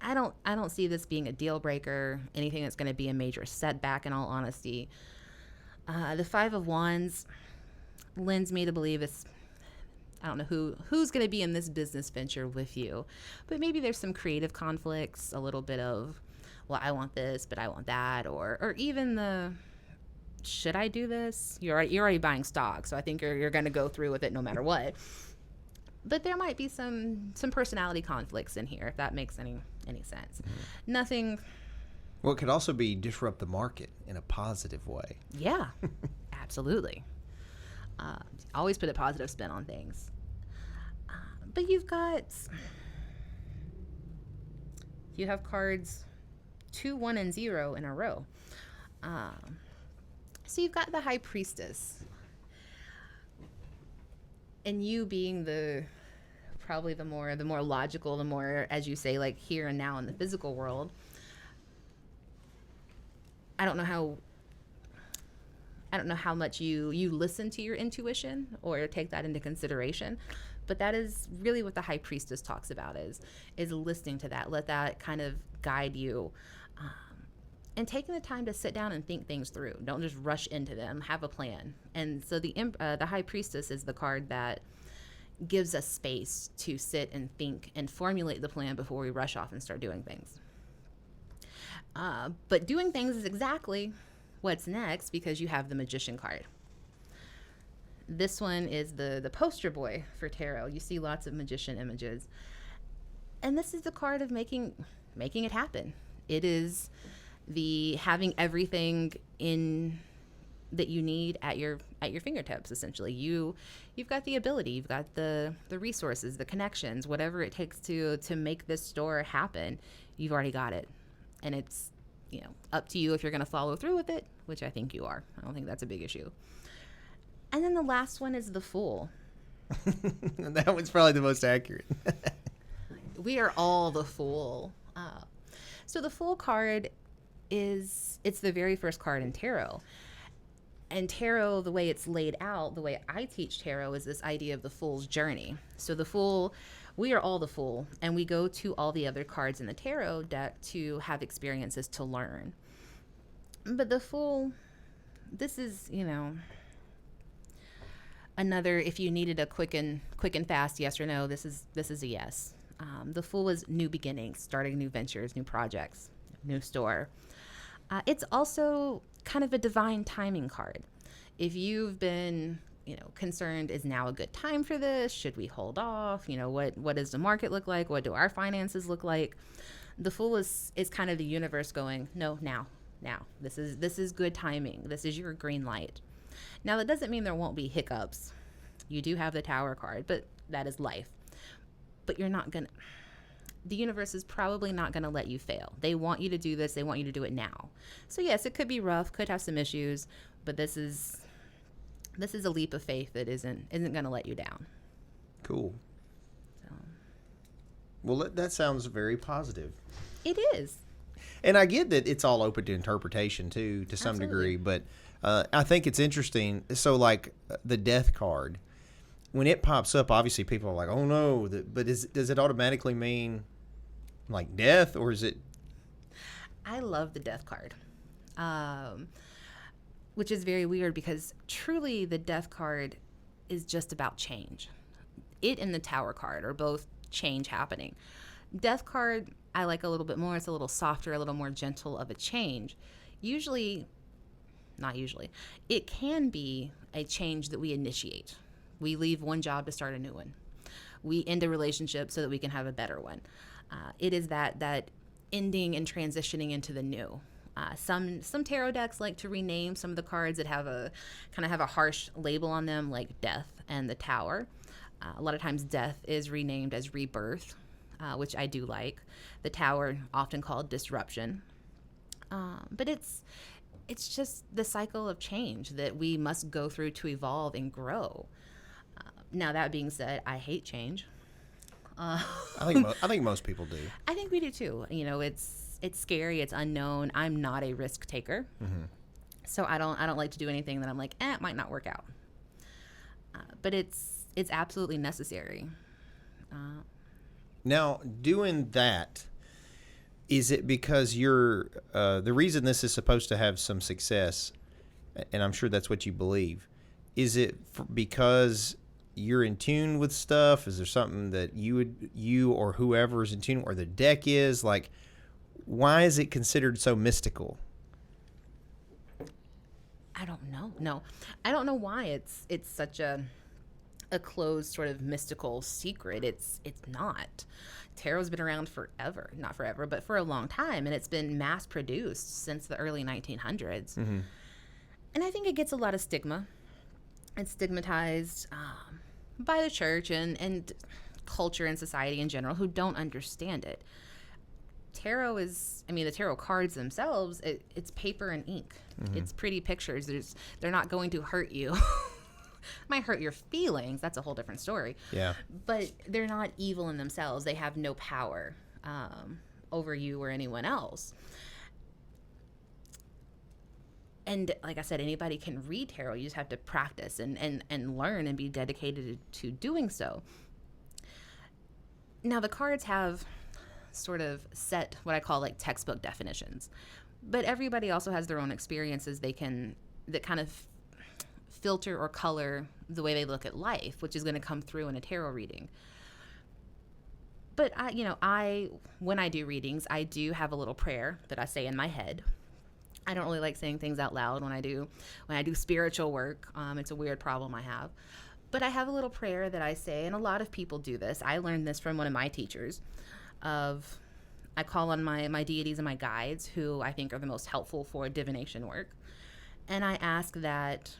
I don't see this being a deal breaker, anything that's going to be a major setback, in all honesty. The 5 of Wands lends me to believe I don't know who's going to be in this business venture with you, but maybe there's some creative conflicts, a little bit of, well, I want this, but I want that, or even should I do this? You're already buying stock, so I think you're going to go through with it no matter what. But there might be some personality conflicts in here, if that makes any sense. Mm-hmm. Nothing. Well, it could also be disrupt the market in a positive way. Yeah, absolutely. Always put a positive spin on things. But you have cards 2, 1, and 0 in a row. So you've got the High Priestess. And you being probably the more logical, the more, as you say, like here and now in the physical world. I don't know how much you listen to your intuition or take that into consideration, but that is really what the High Priestess talks about is listening to that. Let that kind of guide you. And taking the time to sit down and think things through. Don't just rush into them. Have a plan. And so the High Priestess is the card that gives us space to sit and think and formulate the plan before we rush off and start doing things. But doing things is exactly what's next because you have the Magician card. This one is the poster boy for tarot. You see lots of magician images. And this is the card of making it happen. It is the having everything in that you need at your fingertips. Essentially, you've got the ability, you've got the resources, the connections, whatever it takes to make this store happen. You've already got it, and it's up to you if you're going to follow through with it, which I think you are. I don't think that's a big issue. And then the last one is the Fool. That one's probably the most accurate. We are all the Fool. So the Fool card it's the very first card in tarot. And tarot, the way it's laid out, the way I teach tarot, is this idea of the Fool's journey. So the Fool, we are all the Fool, and we go to all the other cards in the tarot deck to have experiences to learn. But the Fool, this is, another, if you needed a quick and fast yes or no, this is a yes. The Fool is new beginnings, starting new ventures, new projects, new store. It's also kind of a divine timing card. If you've been, concerned, is now a good time for this? Should we hold off? What does the market look like? What do our finances look like? The Fool is kind of the universe going, no, now. This is good timing. This is your green light. Now, that doesn't mean there won't be hiccups. You do have the Tower card, but that is life. But the universe is probably not going to let you fail. They want you to do this. They want you to do it now. So yes, it could be rough, could have some issues, but this is a leap of faith that isn't going to let you down. Cool. So. Well, that sounds very positive. It is. And I get that it's all open to interpretation too, to some degree, but I think it's interesting. So like the Death card, when it pops up, obviously people are like, oh no, but does it automatically mean like death, or is it? I love the Death card, which is very weird because truly the Death card is just about change. It and the Tower card are both change happening. Death card, I like a little bit more. It's a little softer, a little more gentle of a change. Not usually, it can be a change that we initiate. We leave one job to start a new one. We end a relationship so that we can have a better one. It is that ending and transitioning into the new. Some tarot decks like to rename some of the cards that have a harsh label on them, like Death and the Tower. A lot of times Death is renamed as Rebirth, which I do like. The Tower, often called Disruption. But it's just the cycle of change that we must go through to evolve and grow. Now, that being said, I hate change. I think most people do. I think we do too. It's scary. It's unknown. I'm not a risk taker, so I don't like to do anything that I'm like, it might not work out. But it's absolutely necessary. Now, doing that, is it because you're the reason this is supposed to have some success, and I'm sure that's what you believe? Is it because you're in tune with stuff? Is there something that you or whoever is in tune, or the deck is like? Why is it considered so mystical? I don't know. No, I don't know why it's such a closed sort of mystical secret. It's not. Tarot's been around forever, not forever, but for a long time, and it's been mass produced since the early 1900s. Mm-hmm. And I think it gets a lot of stigma. It's stigmatized by the church and culture and society in general who don't understand it. Tarot the tarot cards themselves, it's paper and ink. Mm-hmm. It's pretty pictures. They're not going to hurt you. Might hurt your feelings. That's a whole different story. Yeah. But they're not evil in themselves. They have no power over you or anyone else. And like I said, anybody can read tarot. You just have to practice and learn and be dedicated to doing so. Now, the cards have sort of set what I call like textbook definitions, but everybody also has their own experiences that kind of filter or color the way they look at life, which is going to come through in a tarot reading. But when I do readings, I do have a little prayer that I say in my head. I don't really like saying things out loud when I do spiritual work. It's a weird problem I have. But I have a little prayer that I say, and a lot of people do this. I learned this from one of my teachers. I call on my deities and my guides, who I think are the most helpful for divination work. And I ask that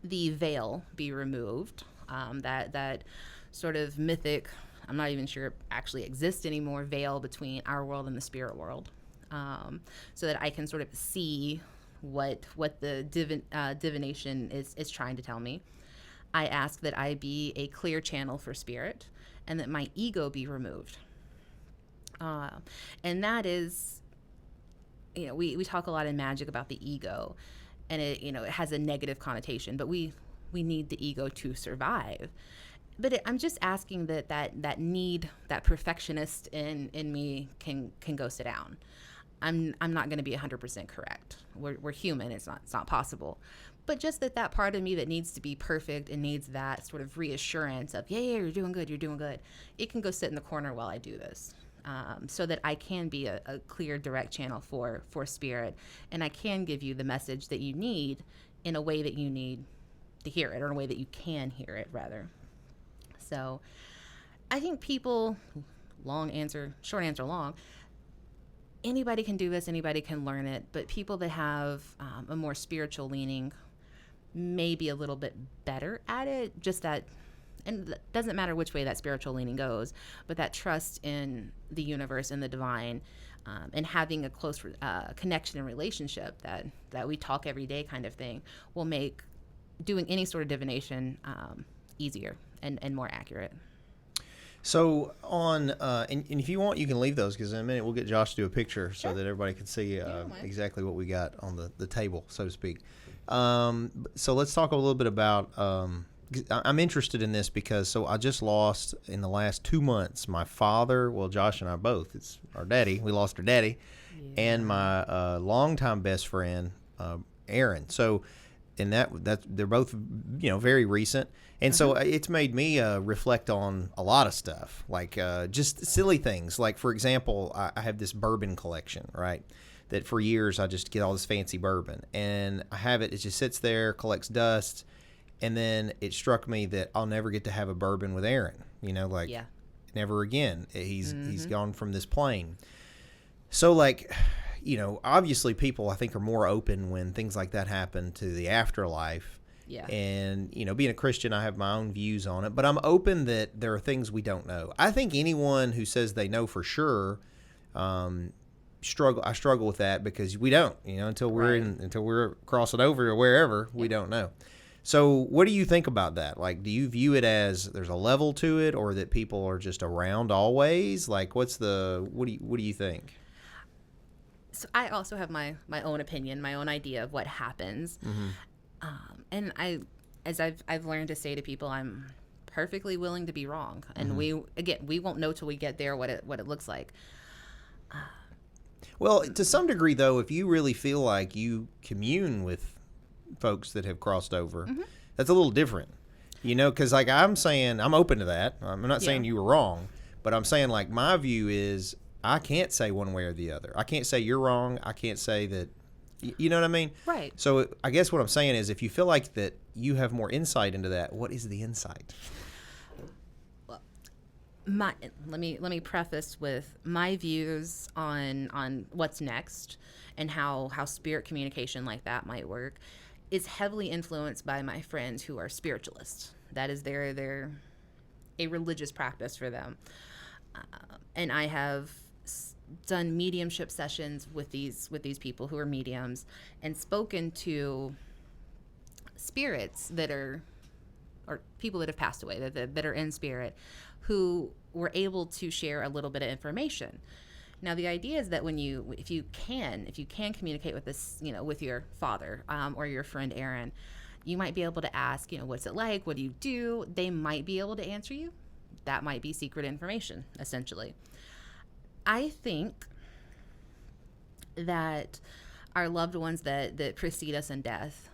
the veil be removed, that sort of mythic, I'm not even sure it actually exists anymore, veil between our world and the spirit world, so that I can sort of see what the divination is trying to tell me. I ask that I be a clear channel for spirit, and that my ego be removed. And that is, we talk a lot in magic about the ego, and it has a negative connotation, but we need the ego to survive. But I'm just asking that need, that perfectionist in me can go sit down. I'm not going to be 100% correct. We're human. It's not possible. But just that part of me that needs to be perfect and needs that sort of reassurance of, yeah, you're doing good. It can go sit in the corner while I do this. So that I can be a clear, direct channel for spirit, and I can give you the message that you need in a way that you need to hear it, or in a way that you can hear it, rather. So I think people, short answer long, anybody can do this, anybody can learn it, but people that have a more spiritual leaning may be a little bit better at it, just that. And it doesn't matter which way that spiritual leaning goes, but that trust in the universe and the divine, and having a close connection and relationship that we talk every day kind of thing, will make doing any sort of divination easier and more accurate. So and if you want, you can leave those, because in a minute we'll get Josh to do a picture so that everybody can see exactly what we got on the table, so to speak. So let's talk a little bit about... I'm interested in this because I just lost in the last 2 months my father. Well, Josh and I both. It's our daddy. We lost our daddy, and my longtime best friend, Aaron. So, and that they're both very recent, and so it's made me reflect on a lot of stuff, like just silly things. Like, for example, I have this bourbon collection, right? That for years I just get all this fancy bourbon, and I have it. It just sits there, collects dust. And then it struck me that I'll never get to have a bourbon with Aaron, never again. He's gone from this plane. So, obviously people, I think, are more open when things like that happen to the afterlife. Yeah. And, being a Christian, I have my own views on it. But I'm open that there are things we don't know. I think anyone who says they know for sure, I struggle with that, because we don't, until we're crossing over or wherever, we don't know. So what do you think about that? Like, do you view it as there's a level to it, or that people are just around always? Like, what do you think? So I also have my own opinion, my own idea of what happens. And as I've learned to say to people, I'm perfectly willing to be wrong. And we won't know till we get there what it looks like. Well, to some degree, though, if you really feel like you commune with folks that have crossed over, that's a little different, because I'm saying I'm open to that. I'm not saying you were wrong, but I'm saying, like, my view is I can't say one way or the other. I can't say you're wrong. I can't say that, you know what I mean? Right. So I guess what I'm saying is, if you feel like that you have more insight into that, what is the insight? Well, let me preface with my views on what's next and how spirit communication like that might work is heavily influenced by my friends who are spiritualists. That is their a religious practice for them. And I have done mediumship sessions with these people who are mediums, and spoken to spirits that are, or people that have passed away that are in spirit, who were able to share a little bit of information. Now, the idea is that if you can communicate with this, with your father or your friend Aaron, you might be able to ask, what's it like? What do you do? They might be able to answer you. That might be secret information, essentially. I think that our loved ones that precede us in death,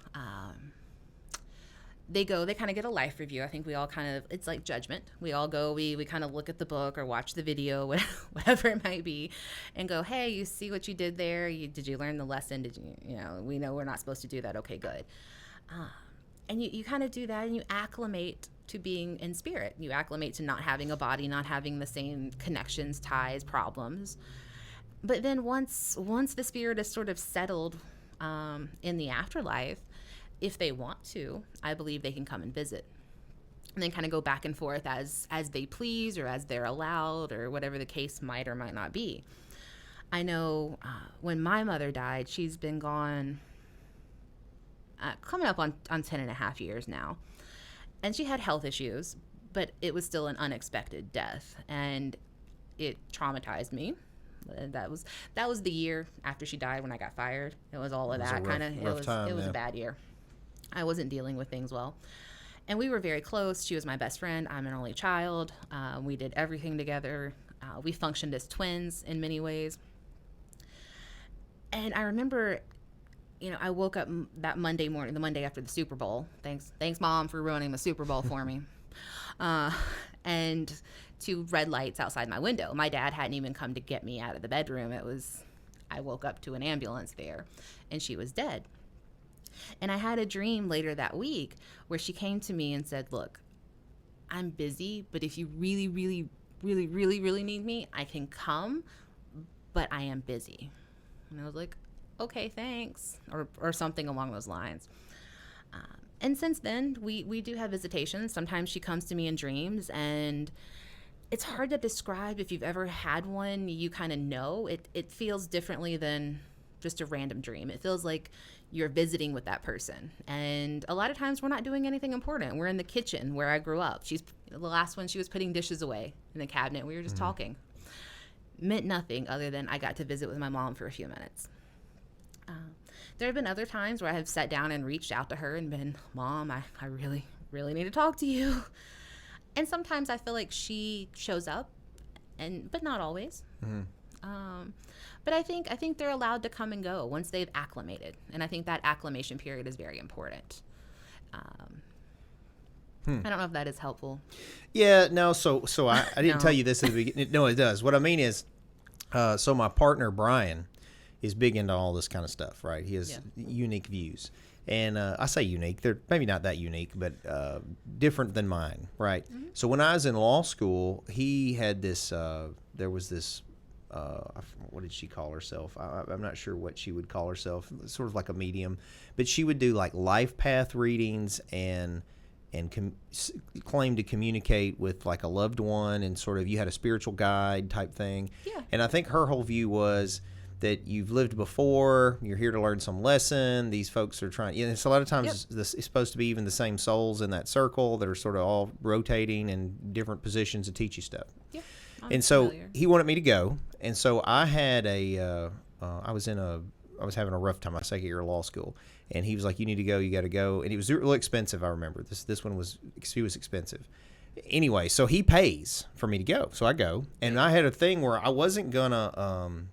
they kind of get a life review. I think we all kind of, it's like judgment. We all go, we kind of look at the book or watch the video, whatever it might be, and go, hey, you see what you did there? Did you learn the lesson? We know we're not supposed to do that. Okay, good. And you kind of do that, and you acclimate to being in spirit. You acclimate to not having a body, not having the same connections, ties, problems. But then once the spirit is sort of settled in the afterlife, if they want to, I believe they can come and visit. And then kind of go back and forth as they please, or as they're allowed, or whatever the case might or might not be. I know when my mother died, she's been gone coming up on 10 and a half years now. And she had health issues, but it was still an unexpected death. And it traumatized me. That was the year after she died when I got fired. It was all of that kind of, it was a bad year. I wasn't dealing with things well. And we were very close. She was my best friend. I'm an only child. We did everything together. We functioned as twins in many ways. And I remember, I woke up that Monday morning, the Monday after the Super Bowl. Thanks, Mom, for ruining the Super Bowl for me. And two red lights outside my window. My dad hadn't even come to get me out of the bedroom. I woke up to an ambulance there, and she was dead. And I had a dream later that week where she came to me and said, look, I'm busy, but if you really, really, really, really, really need me, I can come, but I am busy. And I was like, okay, thanks, or something along those lines. And since then, we do have visitations. Sometimes she comes to me in dreams, and it's hard to describe. If you've ever had one, you kind of know. It feels differently than just a random dream. It feels like you're visiting with that person. And a lot of times we're not doing anything important. We're in the kitchen where I grew up. The last one, she was putting dishes away in the cabinet. We were just talking. Meant nothing other than I got to visit with my mom for a few minutes. There have been other times where I have sat down and reached out to her and been, Mom, I really, really need to talk to you. And sometimes I feel like she shows up, but not always. But I think they're allowed to come and go once they've acclimated. And I think that acclimation period is very important. I don't know if that is helpful. Yeah, no, so I didn't tell you this at the beginning. No, it does. What I mean is, so my partner, Brian, is big into all this kind of stuff, right? He has unique views. And I say unique. They're maybe not that unique, but different than mine, right? Mm-hmm. So when I was in law school, he had this, there was this, what did she call herself? I'm not sure what she would call herself, sort of like a medium. But she would do like life path readings and claim to communicate with like a loved one, and sort of you had a spiritual guide type thing. Yeah. And I think her whole view was that you've lived before, you're here to learn some lesson. These folks are trying, it's a lot of times it's supposed to be even the same souls in that circle that are sort of all rotating in different positions to teach you stuff. Yeah. And so he wanted me to go. And so I had I was having a rough time my second year of law school. And he was like, you need to go, you got to go. And it was really expensive, I remember. This one was expensive. Anyway, so he pays for me to go. So I go. And I had a thing where I wasn't going to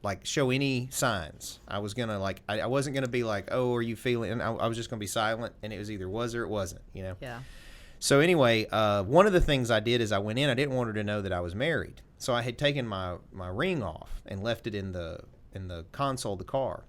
like show any signs. I was going to I wasn't going to be like, oh, are you feeling? And I was just going to be silent. And it was either was or it wasn't, Yeah. So anyway, one of the things I did is I went in. I didn't want her to know that I was married. So I had taken my ring off and left it in the console of the car.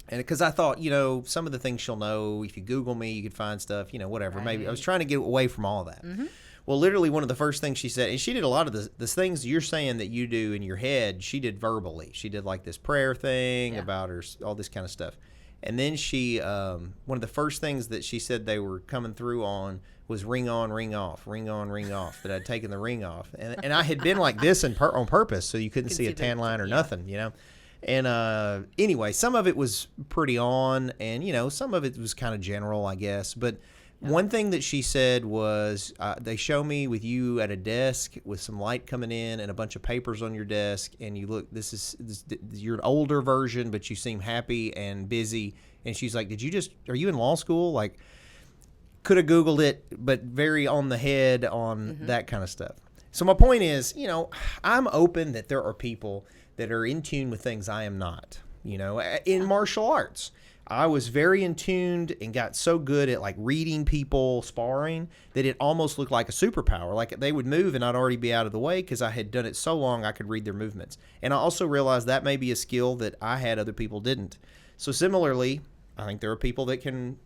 And because I thought, some of the things she'll know, if you Google me, you could find stuff, whatever. Right. Maybe I was trying to get away from all that. Mm-hmm. Well, literally one of the first things she said, and she did a lot of the things you're saying that you do in your head, she did verbally. She did like this prayer thing about her, all this kind of stuff. And then she, one of the first things that she said they were coming through on was ring on, ring off, ring on, ring off, that I'd taken the ring off. And I had been like this on purpose, so you couldn't see a tan line or nothing, And anyway, some of it was pretty on, and, some of it was kind of general, I guess. But one thing that she said was, they show me with you at a desk with some light coming in and a bunch of papers on your desk, and you look, this is your older version, but you seem happy and busy. And she's like, are you in law school? Like, could have Googled it, but very on the head on that kind of stuff. So my point is, I'm open that there are people that are in tune with things I am not, in martial arts. I was very in tuned and got so good at like reading people sparring that it almost looked like a superpower. Like they would move and I'd already be out of the way because I had done it so long I could read their movements. And I also realized that may be a skill that I had other people didn't. So similarly, I think there are people that can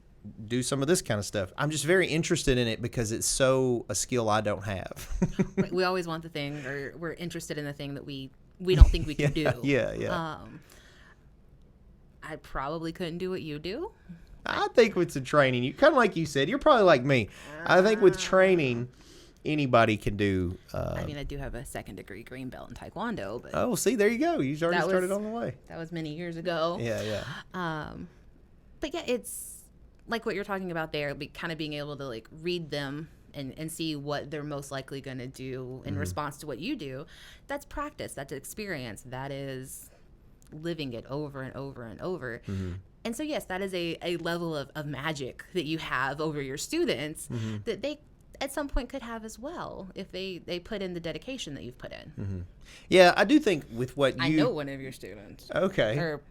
do some of this kind of stuff. I'm just very interested in it because it's so a skill I don't have. We always want the thing, or we're interested in the thing that we don't think we can do. Yeah. I probably couldn't do what you do. I think with the training, you kind of like you said, you're probably like me. I think with training, anybody can do. I mean, I do have a 2nd degree green belt in Taekwondo, but Oh, see, there you go. You already started on the way. that was many years ago. Yeah. But yeah, it's like what you're talking about there, kind of being able to like read them and see what they're most likely going to do in response to what you do. That's practice. That's experience. That is living it over and over and over. And so, yes, that is a level of magic that you have over your students that they at some point could have as well if they put in the dedication that you've put in. Yeah, I do think with what you... I know one of your students. Okay. Or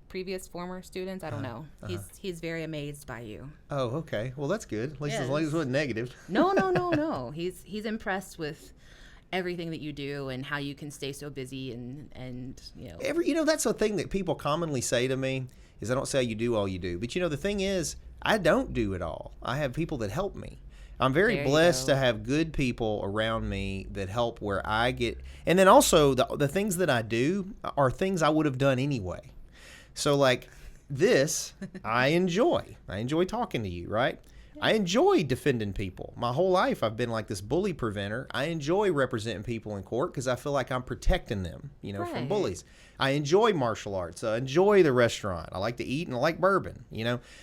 previous former students. I don't know. He's very amazed by you. Oh, okay. Well, that's good. At least as long as it wasn't negative. No. He's impressed with everything that you do and how you can stay so busy and you know. That's the thing that people commonly say to me is I don't say you do all you do. But, the thing is, I don't do it all. I have people that help me. I'm very blessed to have good people around me that help where I get. And then also the things that I do are things I would have done anyway. So like this, I enjoy. I enjoy talking to you, right? I enjoy defending people. My whole life I've been like this bully preventer. I enjoy representing people in court because I feel like I'm protecting them, from bullies. I enjoy martial arts. I enjoy the restaurant. I like to eat and I like bourbon,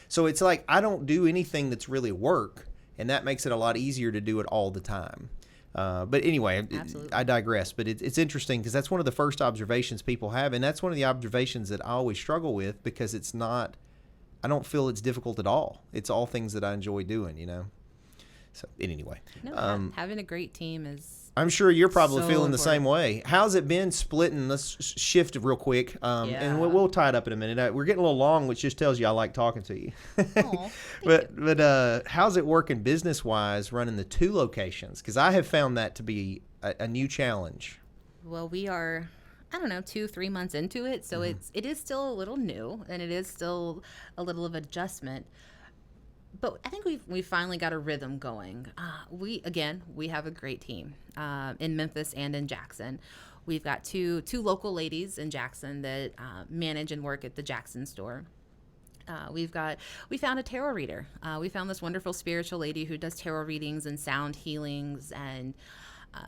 So it's like I don't do anything that's really work, and that makes it a lot easier to do it all the time. But anyway, I digress. But it's interesting because that's one of the first observations people have, and that's one of the observations that I always struggle with because it's not. I don't feel it's difficult at all. It's all things that I enjoy doing, So anyway, having a great team is. I'm sure you're probably so feeling important. the same way. How's it been splitting? Let's shift real quick, and we'll tie it up in a minute. We're getting a little long, which just tells you I like talking to you. But how's it working business wise, running the 2 locations? Because I have found that to be a new challenge. Well, we are, 2-3 months into it, so it is still a little new, and it is still a little of adjustment. But I think we've finally got a rhythm going. We have a great team in Memphis and in Jackson. We've got two local ladies in Jackson that manage and work at the Jackson store. We found a tarot reader. We found this wonderful spiritual lady who does tarot readings and sound healings and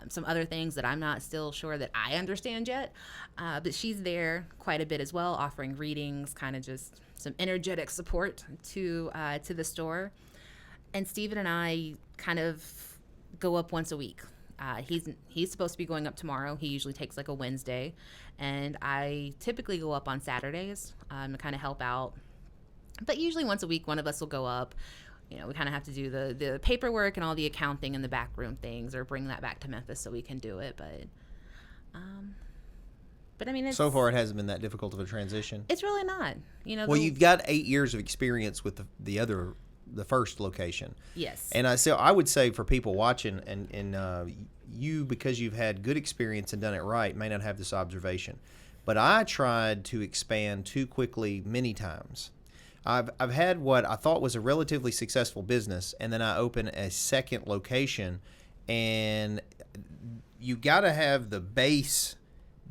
some other things that I'm not still sure that I understand yet. But she's there quite a bit as well, offering readings, kind of just some energetic support to the store. And Steven and I kind of go up once a week. He's supposed to be going up tomorrow. He usually takes like a Wednesday. And I typically go up on Saturdays to kind of help out. But usually once a week, one of us will go up. We kind of have to do the paperwork and all the accounting and the backroom things, or bring that back to Memphis so we can do it. But I mean, so far it hasn't been that difficult of a transition. It's really not. Well, you've got 8 years of experience with the first location. Yes. And I would say for people watching, and you, because you've had good experience and done it right, may not have this observation. But I tried to expand too quickly many times. I've had what I thought was a relatively successful business, and then I opened a second location, and you got to have the base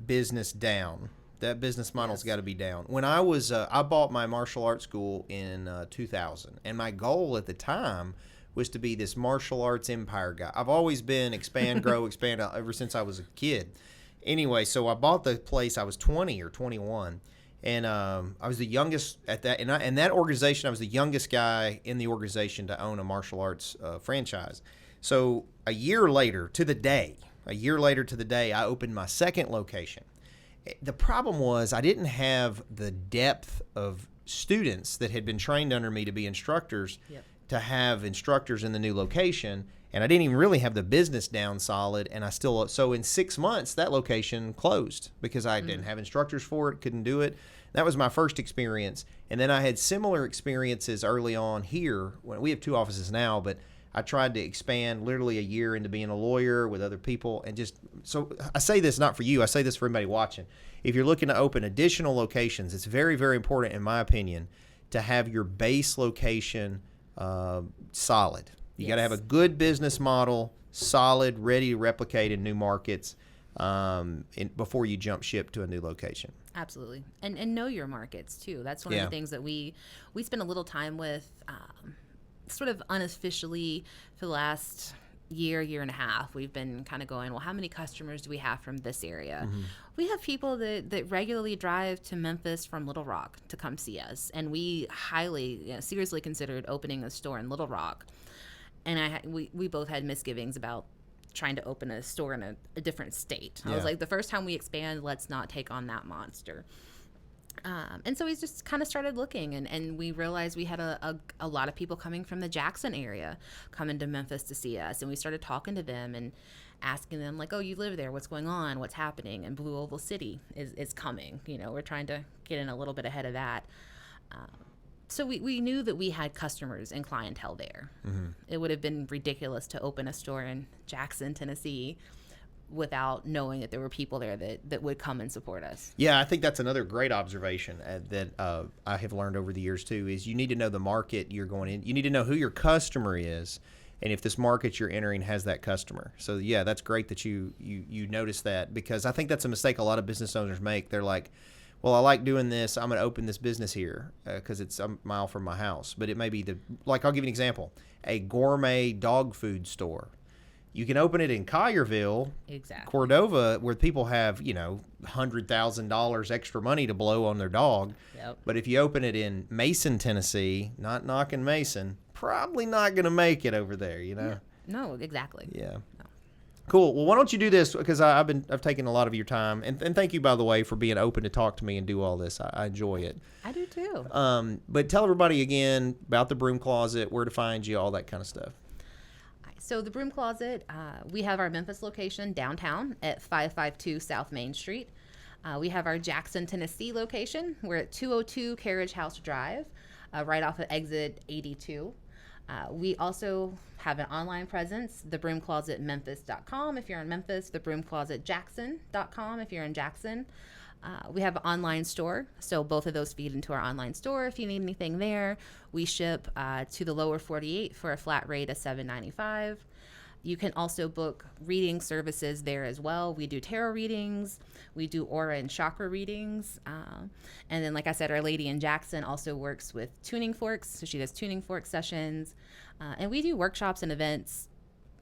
business down. That business model's got to be down. When I was, I bought my martial arts school in 2000, and my goal at the time was to be this martial arts empire guy. I've always been expand, grow, expand ever since I was a kid. Anyway, so I bought the place. I was 20 or 21. And I was the youngest at that, and that organization, I was the youngest guy in the organization to own a martial arts franchise. So a year later to the day, I opened my second location. The problem was I didn't have the depth of students that had been trained under me to be instructors, to have instructors in the new location. and I didn't even really have the business down solid. And so in 6 months, that location closed because I didn't have instructors for it, couldn't do it. That was my first experience. And then I had similar experiences early on here. When we have 2 offices now, but I tried to expand literally a year into being a lawyer with other people. And so I say this not for you, I say this for everybody watching. If you're looking to open additional locations, it's very, very important, in my opinion, to have your base location solid. You got to have a good business model, solid, ready to replicate in new markets before you jump ship to a new location. Absolutely. And know your markets too. That's one of the things that we spend a little time with sort of unofficially for the last year and a half. We've been kind of going, well, how many customers do we have from this area? We have people that regularly drive to Memphis from Little Rock to come see us. And we highly, seriously considered opening a store in Little Rock. And we both had misgivings about trying to open a store in a different state. I was like, the first time we expand, let's not take on that monster. And so we just kind of started looking, and we realized we had a lot of people coming from the Jackson area coming to Memphis to see us. And we started talking to them and asking them, like, oh, you live there, what's going on, what's happening? And Blue Oval City is coming. We're trying to get in a little bit ahead of that. So we knew that we had customers and clientele there. It would have been ridiculous to open a store in Jackson, Tennessee, without knowing that there were people there that would come and support us. Yeah, I think that's another great observation that I have learned over the years too, is you need to know the market you're going in. You need to know who your customer is, and if this market you're entering has that customer. So yeah, that's great that you notice that, because I think that's a mistake a lot of business owners make. They're like, well, I like doing this, I'm going to open this business here because it's a mile from my house. But it may be I'll give you an example, a gourmet dog food store. You can open it in Collierville, Cordova, where people have, $100,000 extra money to blow on their dog. Yep. But if you open it in Mason, Tennessee, not knocking Mason, probably not going to make it over there, No, exactly. Yeah. No. Cool. Well, why don't you do this? Because I've taken a lot of your time, and thank you, by the way, for being open to talk to me and do all this. I enjoy it. I do too. But tell everybody again about the Broom Closet, where to find you, all that kind of stuff. So the Broom Closet, we have our Memphis location downtown at 552 South Main Street. We have our Jackson, Tennessee location. We're at 202 Carriage House Drive, right off of exit 82. We also have an online presence, thebroomclosetmemphis.com if you're in Memphis, thebroomclosetjackson.com if you're in Jackson. We have an online store, so both of those feed into our online store if you need anything there. We ship to the lower 48 for a flat rate of $7.95. You can also book reading services there as well. We do tarot readings, we do aura and chakra readings, and then, like I said, our lady in Jackson also works with tuning forks, so she does tuning fork sessions, and we do workshops and events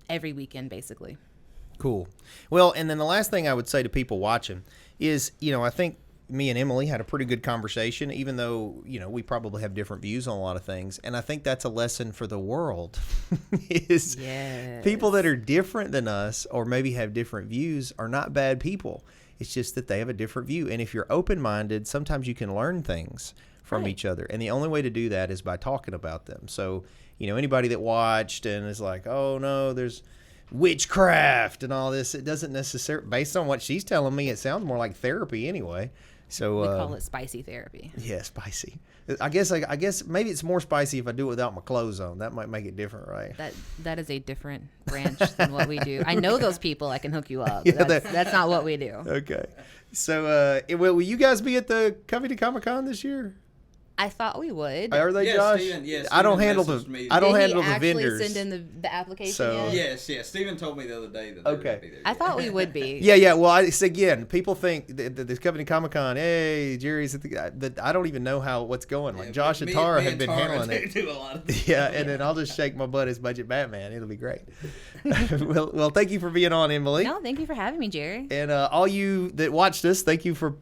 every weekend, basically. Cool. Well, and then the last thing I would say to people watching is, I think me and Emily had a pretty good conversation, even though, we probably have different views on a lot of things. And I think that's a lesson for the world is people that are different than us or maybe have different views are not bad people. It's just that they have a different view. And if you're open-minded, sometimes you can learn things from each other. And the only way to do that is by talking about them. So, anybody that watched and is like, oh, no, there's witchcraft and all this, it doesn't necessarily, based on what she's telling me, it sounds more like therapy anyway. So we call it spicy therapy. Yeah, spicy. I guess maybe it's more spicy if I do it without my clothes on. That might make it different, right? That is a different branch than what we do. I know those people. I can hook you up. Yeah, that's not what we do. Okay. So will you guys be at the Covington Comic-Con this year? I thought we would. Are they, Josh? Steven I don't handle the vendors. Did he actually send in the application yet? Yes. Steven told me the other day that they would be there. I thought we would be. Yeah. Well, again, people think that this Covington Comic-Con, hey, Jerry's at the guy. But I don't even know what's going. Like Josh and Tara have been handling it. Do a lot of and then I'll just shake my butt as Budget Batman. It'll be great. Well, thank you for being on, Emily. No, thank you for having me, Jerry. And all you that watched us, thank you for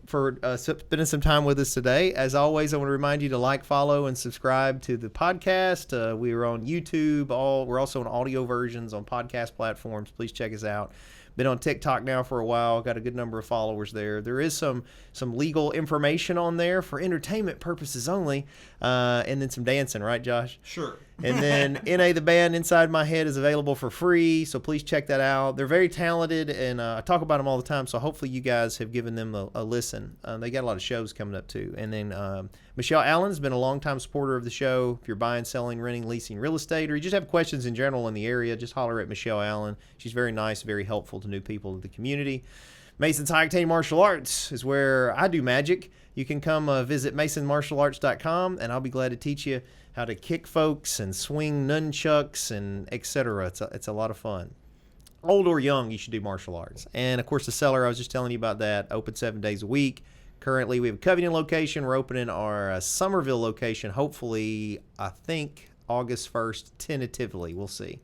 spending some time with us today. As always, I want to remind you to like, follow, and subscribe to the podcast. We are on YouTube. We're also on audio versions on podcast platforms. Please check us out. Been on TikTok now for a while. Got a good number of followers there. There is some legal information on there for entertainment purposes only, and then some dancing, right, Josh? Sure. And then NA the Band, Inside My Head, is available for free, so please check that out. They're very talented, and I talk about them all the time, so hopefully you guys have given them a listen. They got a lot of shows coming up, too. And then Michelle Allen's been a longtime supporter of the show. If you're buying, selling, renting, leasing real estate, or you just have questions in general in the area, just holler at Michelle Allen. She's very nice, very helpful to new people in the community. Mason's High Octane Martial Arts is where I do magic. You can come visit masonmartialarts.com, and I'll be glad to teach you how to kick folks and swing nunchucks and etc. It's a lot of fun. Old or young, you should do martial arts. And, of course, the cellar, I was just telling you about that, open 7 days a week. Currently, we have a Covington location. We're opening our Somerville location, hopefully, I think, August 1st, tentatively. We'll see.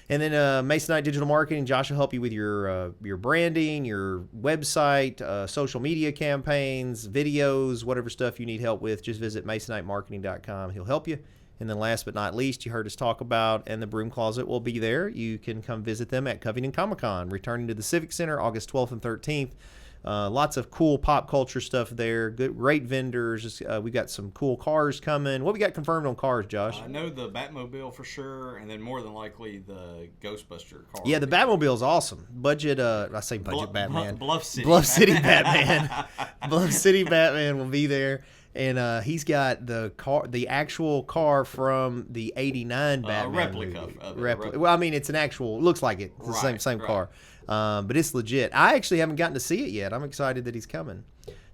And then Masonite Digital Marketing, Josh will help you with your branding, your website, social media campaigns, videos, whatever stuff you need help with. Just visit masonitemarketing.com. He'll help you. And then last but not least, you heard us talk about, and the Broom Closet will be there. You can come visit them at Covington Comic-Con, returning to the Civic Center August 12th and 13th. Lots of cool pop culture stuff there. Great vendors. We got some cool cars coming. What we got confirmed on cars, Josh? I know the Batmobile for sure, and then more than likely the Ghostbuster car. Yeah, the Batmobile is awesome. Budget. I say budget Batman. Bluff City. Bluff City Batman. Bluff City Batman will be there, and he's got the actual car from the '89 Batman replica. Replica. Well, I mean, it's an actual. Looks like it. It's the same right. car. But it's legit. I actually haven't gotten to see it yet. I'm excited that he's coming.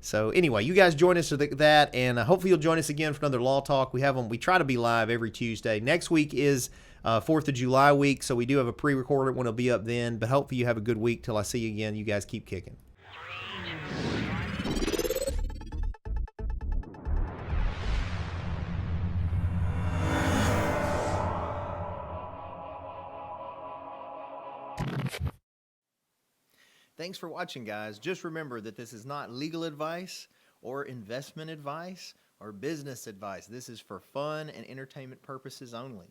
So anyway, you guys join us for that, and hopefully you'll join us again for another Law Talk. We try to be live every Tuesday. Next week is 4th of July week, so we do have a pre-recorded one. It'll be up then. But hopefully you have a good week till I see you again. You guys keep kicking. Thanks for watching, guys. Just remember that this is not legal advice or investment advice or business advice. This is for fun and entertainment purposes only.